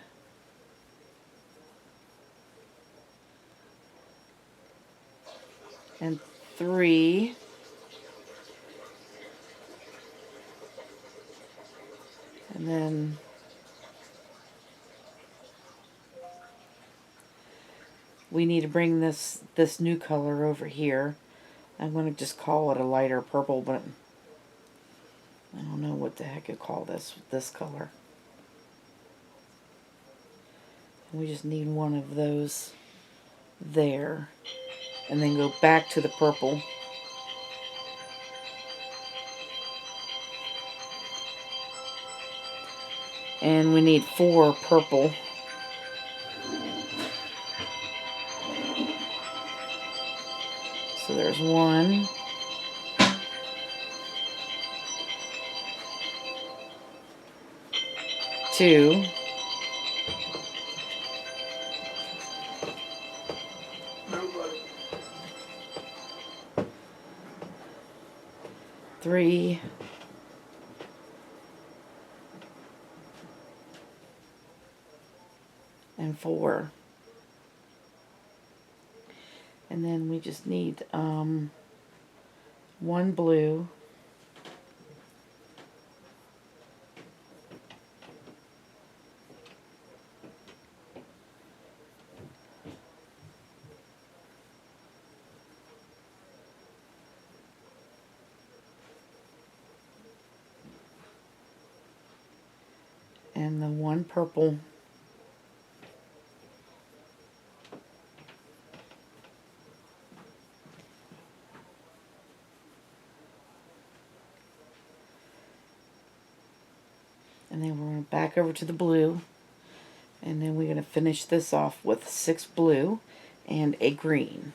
And 3. And then we need to bring this new color over here. I'm going to just call it a lighter purple, but I don't know what the heck to call this color. And we just need one of those there. And then go back to the purple. And we need 4 purple. So there's 1. 2. Nobody. 3. And 4. And then we just need 1 blue. And the 1 purple. And then we're going to back over to the blue. And then we're going to finish this off with 6 blue and a green.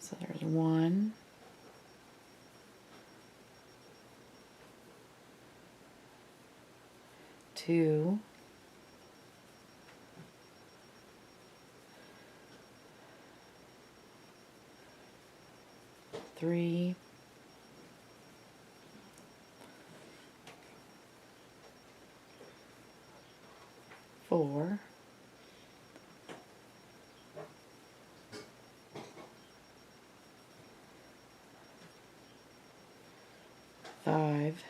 So there's 1. 2. 3. 4. 5.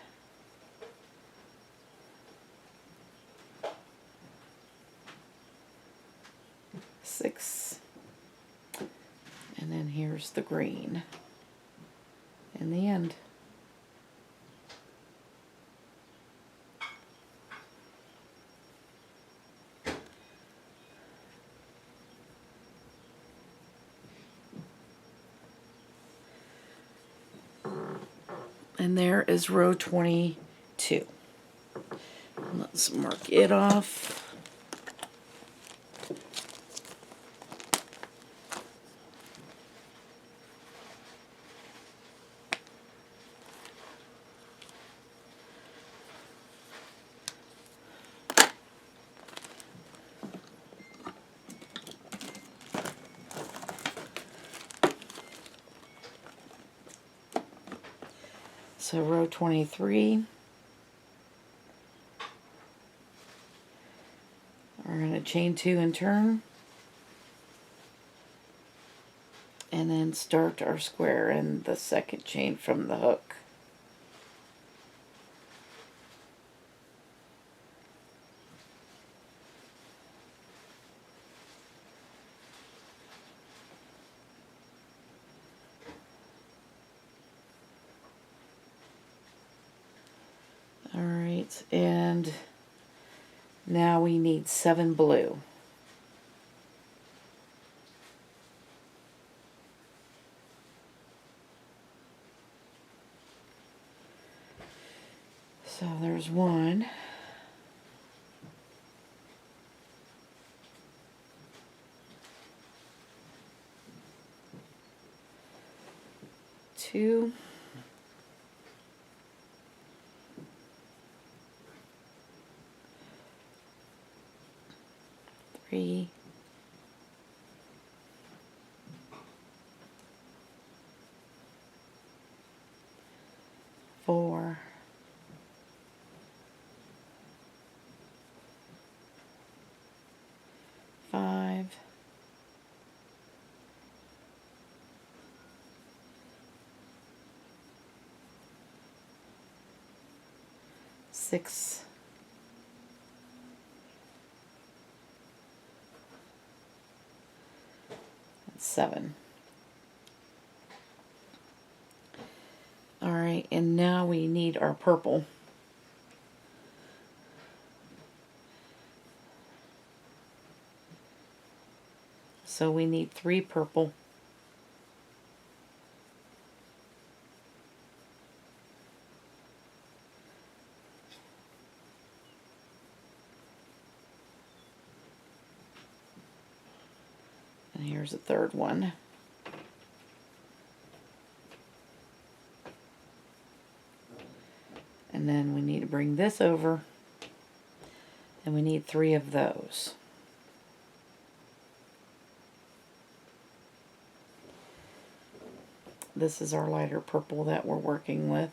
6. And then here's the green. In the end. And there is row 22. Let's mark it off. So row 23, we're going to chain 2 and turn, and then start our square in the second chain from the hook. right, and now we need 7 blue. So there's 1. 2. 3. 4. 5. 6. 7. Alright, and now we need our purple. So we need 3 purple. And here's a 3rd one. And then we need to bring this over, and we need 3 of those. This is our lighter purple that we're working with.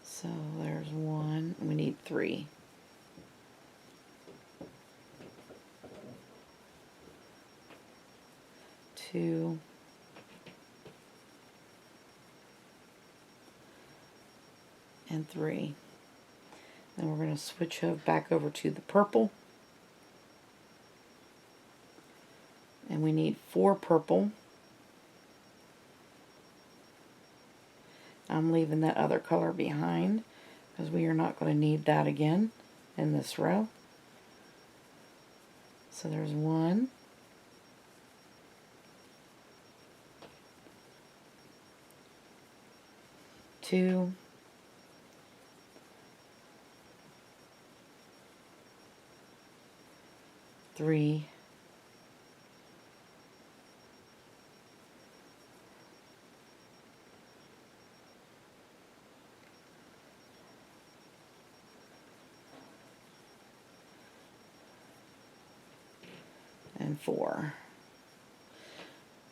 So there's 1, we need 3. 2. 3. Then we're going to switch back over to the purple. And we need 4 purple. I'm leaving that other color behind because we are not going to need that again in this row. So there's 1. 2. 3. 4.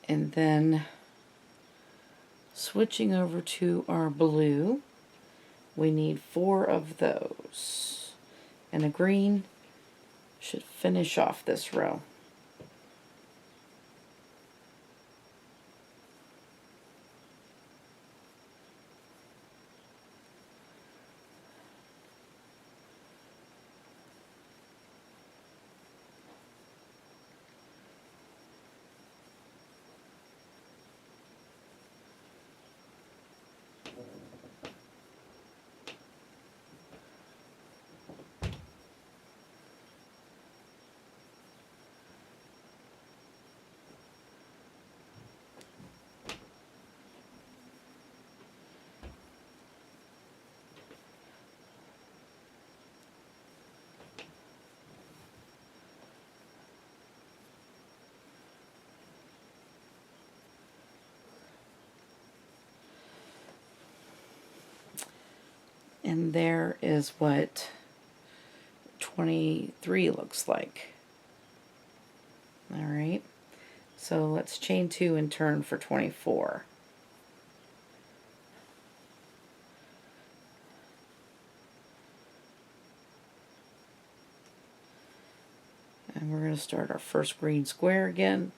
And then switching over to our blue, we need 4 of those. And the green should finish off this row. And there is what 23 looks like. Alright, so let's chain 2 and turn for 24. And we're going to start our first green square again.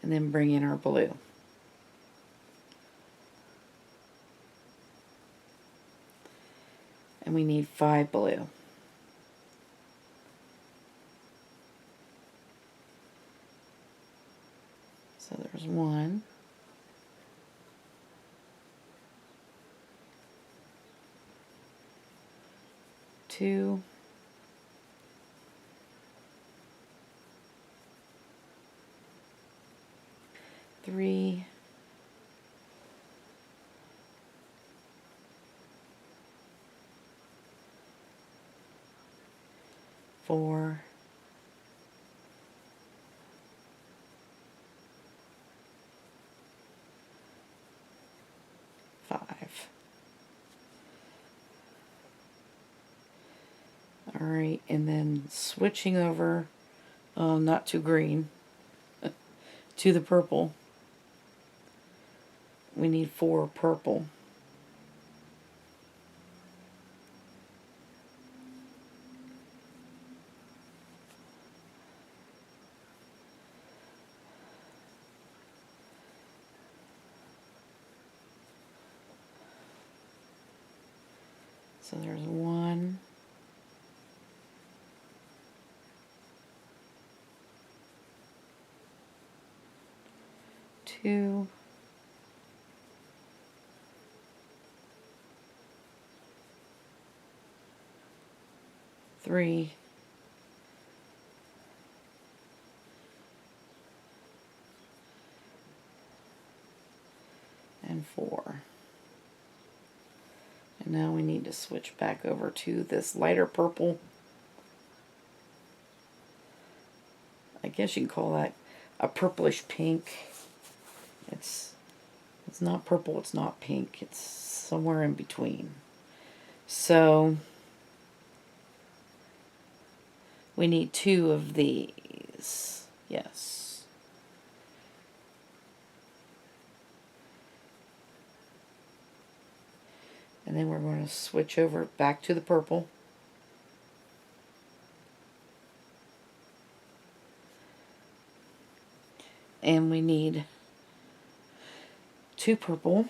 And then bring in our blue. And we need 5 blue. So there's 1. 2. 3. 4. 5. Alright, and then switching over, not to green, to the purple. We need 4 purple. So there's 1. 2. 3. 4. And now we need to switch back over to this lighter purple. I guess you can call that a purplish pink. It's not purple, it's not pink, it's somewhere in between. So we need 2 of these. Yes. And then we're going to switch over back to the purple. And we need 2 purple.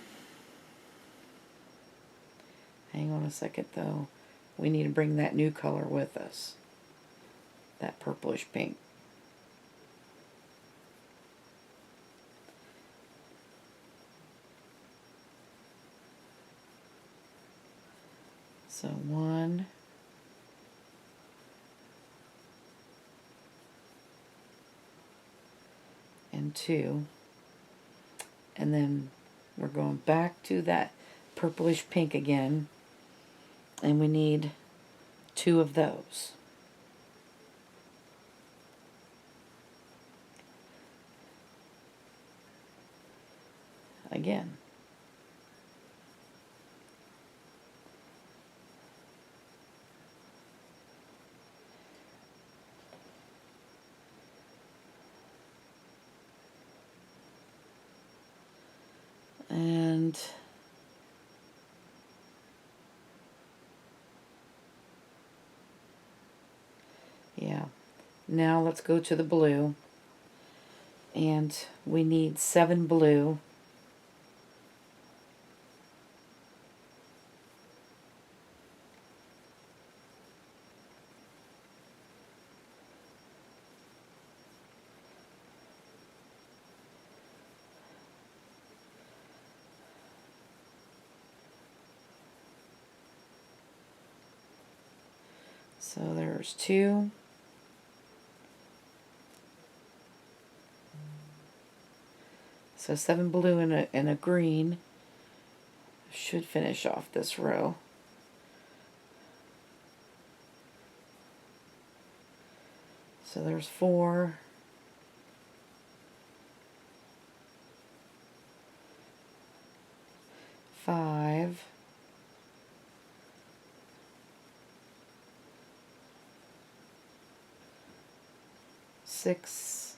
Hang on a second though. We need to bring that new color with us. That purplish pink. So 1, 2, and then we're going back to that purplish pink again, and we need 2 of those. Again. And yeah, now let's go to the blue, and we need 7 blue. So there's 2. So 7 blue and a green should finish off this row. So there's 4. 5. 6.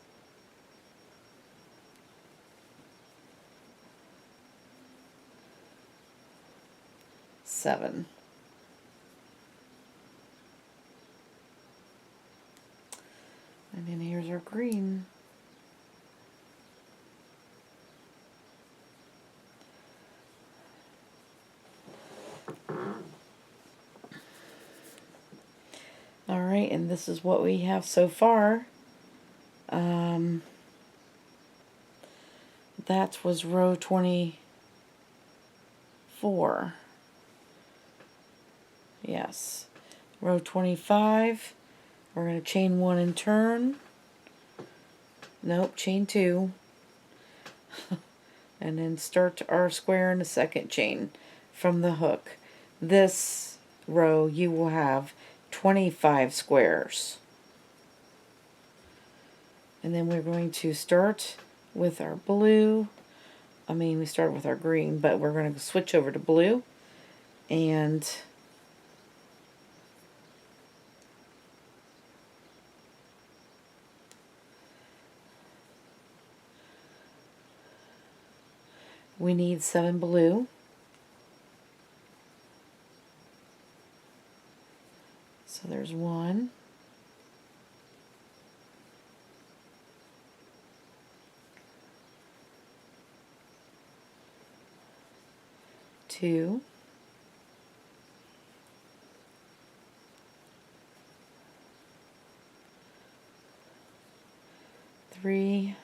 7. And then here's our green. Alright, and this is what we have so far. that was row 24. Yes. Row 25. We're going to chain 1 and turn. Nope, chain 2. And then start our square in the second chain from the hook. This row you will have 25 squares. And then we're going to start with our blue. We started with our green, but we're going to switch over to blue. And we need 7 blue. So there's 1. 2. 3.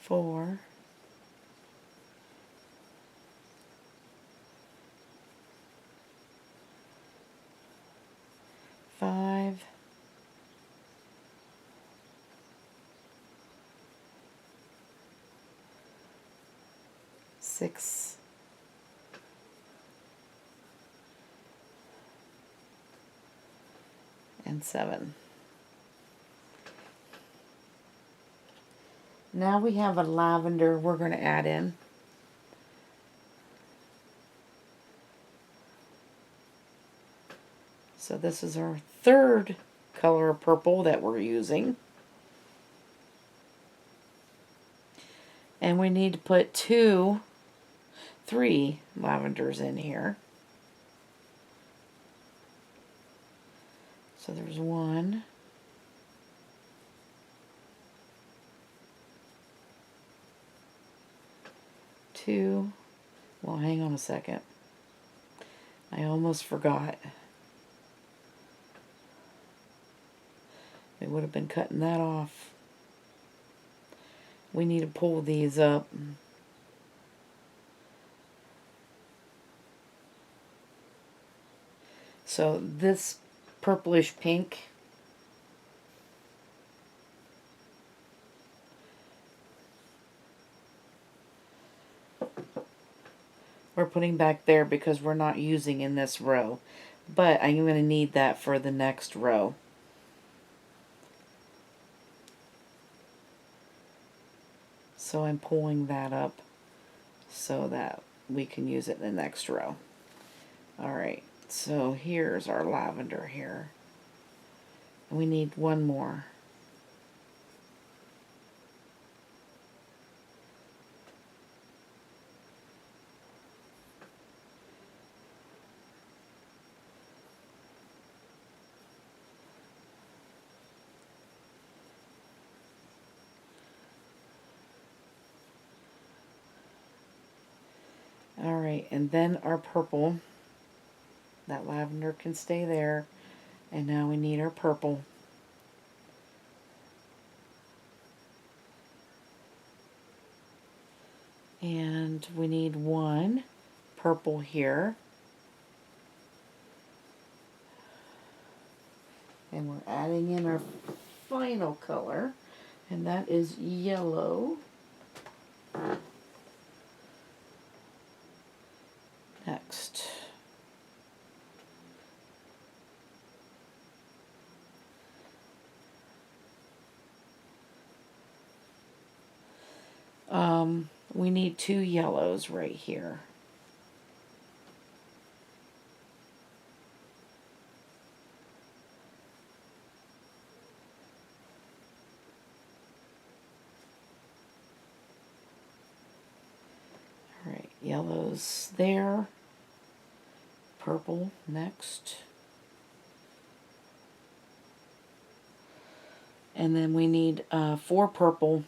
4. 5. 6. And 7. Now we have a lavender we're going to add in. So this is our third color of purple that we're using. And we need to put 3 lavenders in here. So there's 1. 2. Well, hang on a second. I almost forgot. We would have been cutting that off. We need to pull these up. So this purplish pink, we're putting back there because we're not using in this row. But I'm going to need that for the next row. So I'm pulling that up so that we can use it in the next row. Alright, so here's our lavender here. We need 1 more. Alright, and then our purple. That lavender can stay there. And now we need our purple. And we need 1 purple here. And we're adding in our final color. And that is yellow. Next. We need 2 yellows right here. Alright, yellows there. Purple next. And then we need 4 purple.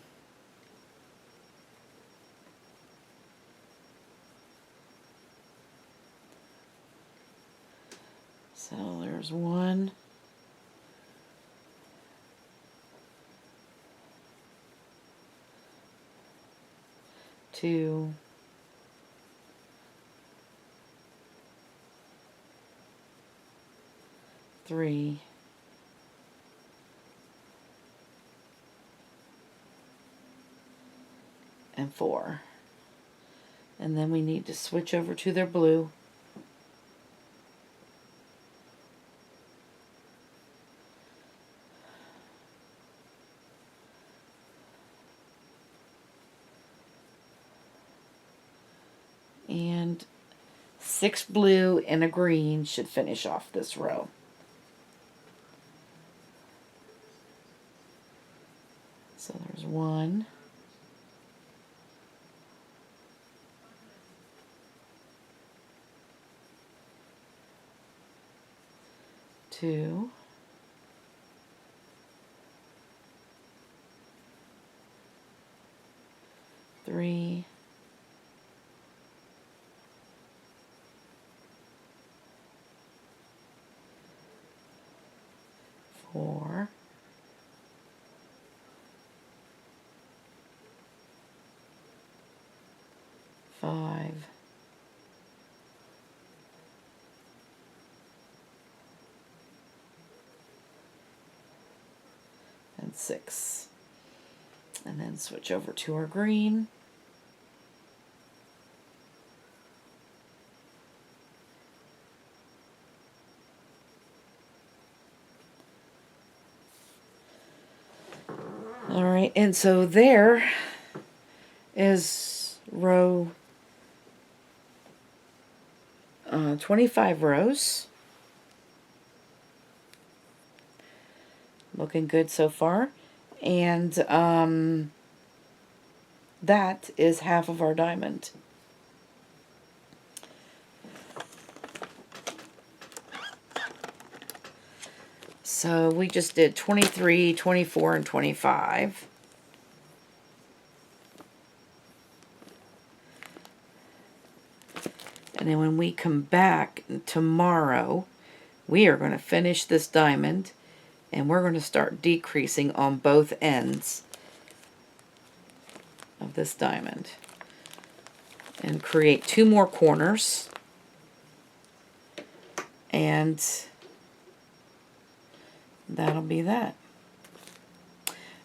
So there's 1, 2, 3, 4. And then we need to switch over to their blue. And 6 blue and a green should finish off this row. So there's 1, 2, 3, 4, 5, and 6. And then switch over to our green. All right, and so there is row 25 rows. Looking good so far. And that is half of our diamond. So we just did 23, 24, and 25. And then when we come back tomorrow, we are going to finish this diamond, and we're going to start decreasing on both ends of this diamond. And create 2 more corners. And that'll be that.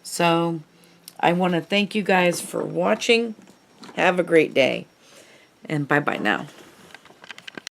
So I want to thank you guys for watching. Have a great day. And bye-bye now.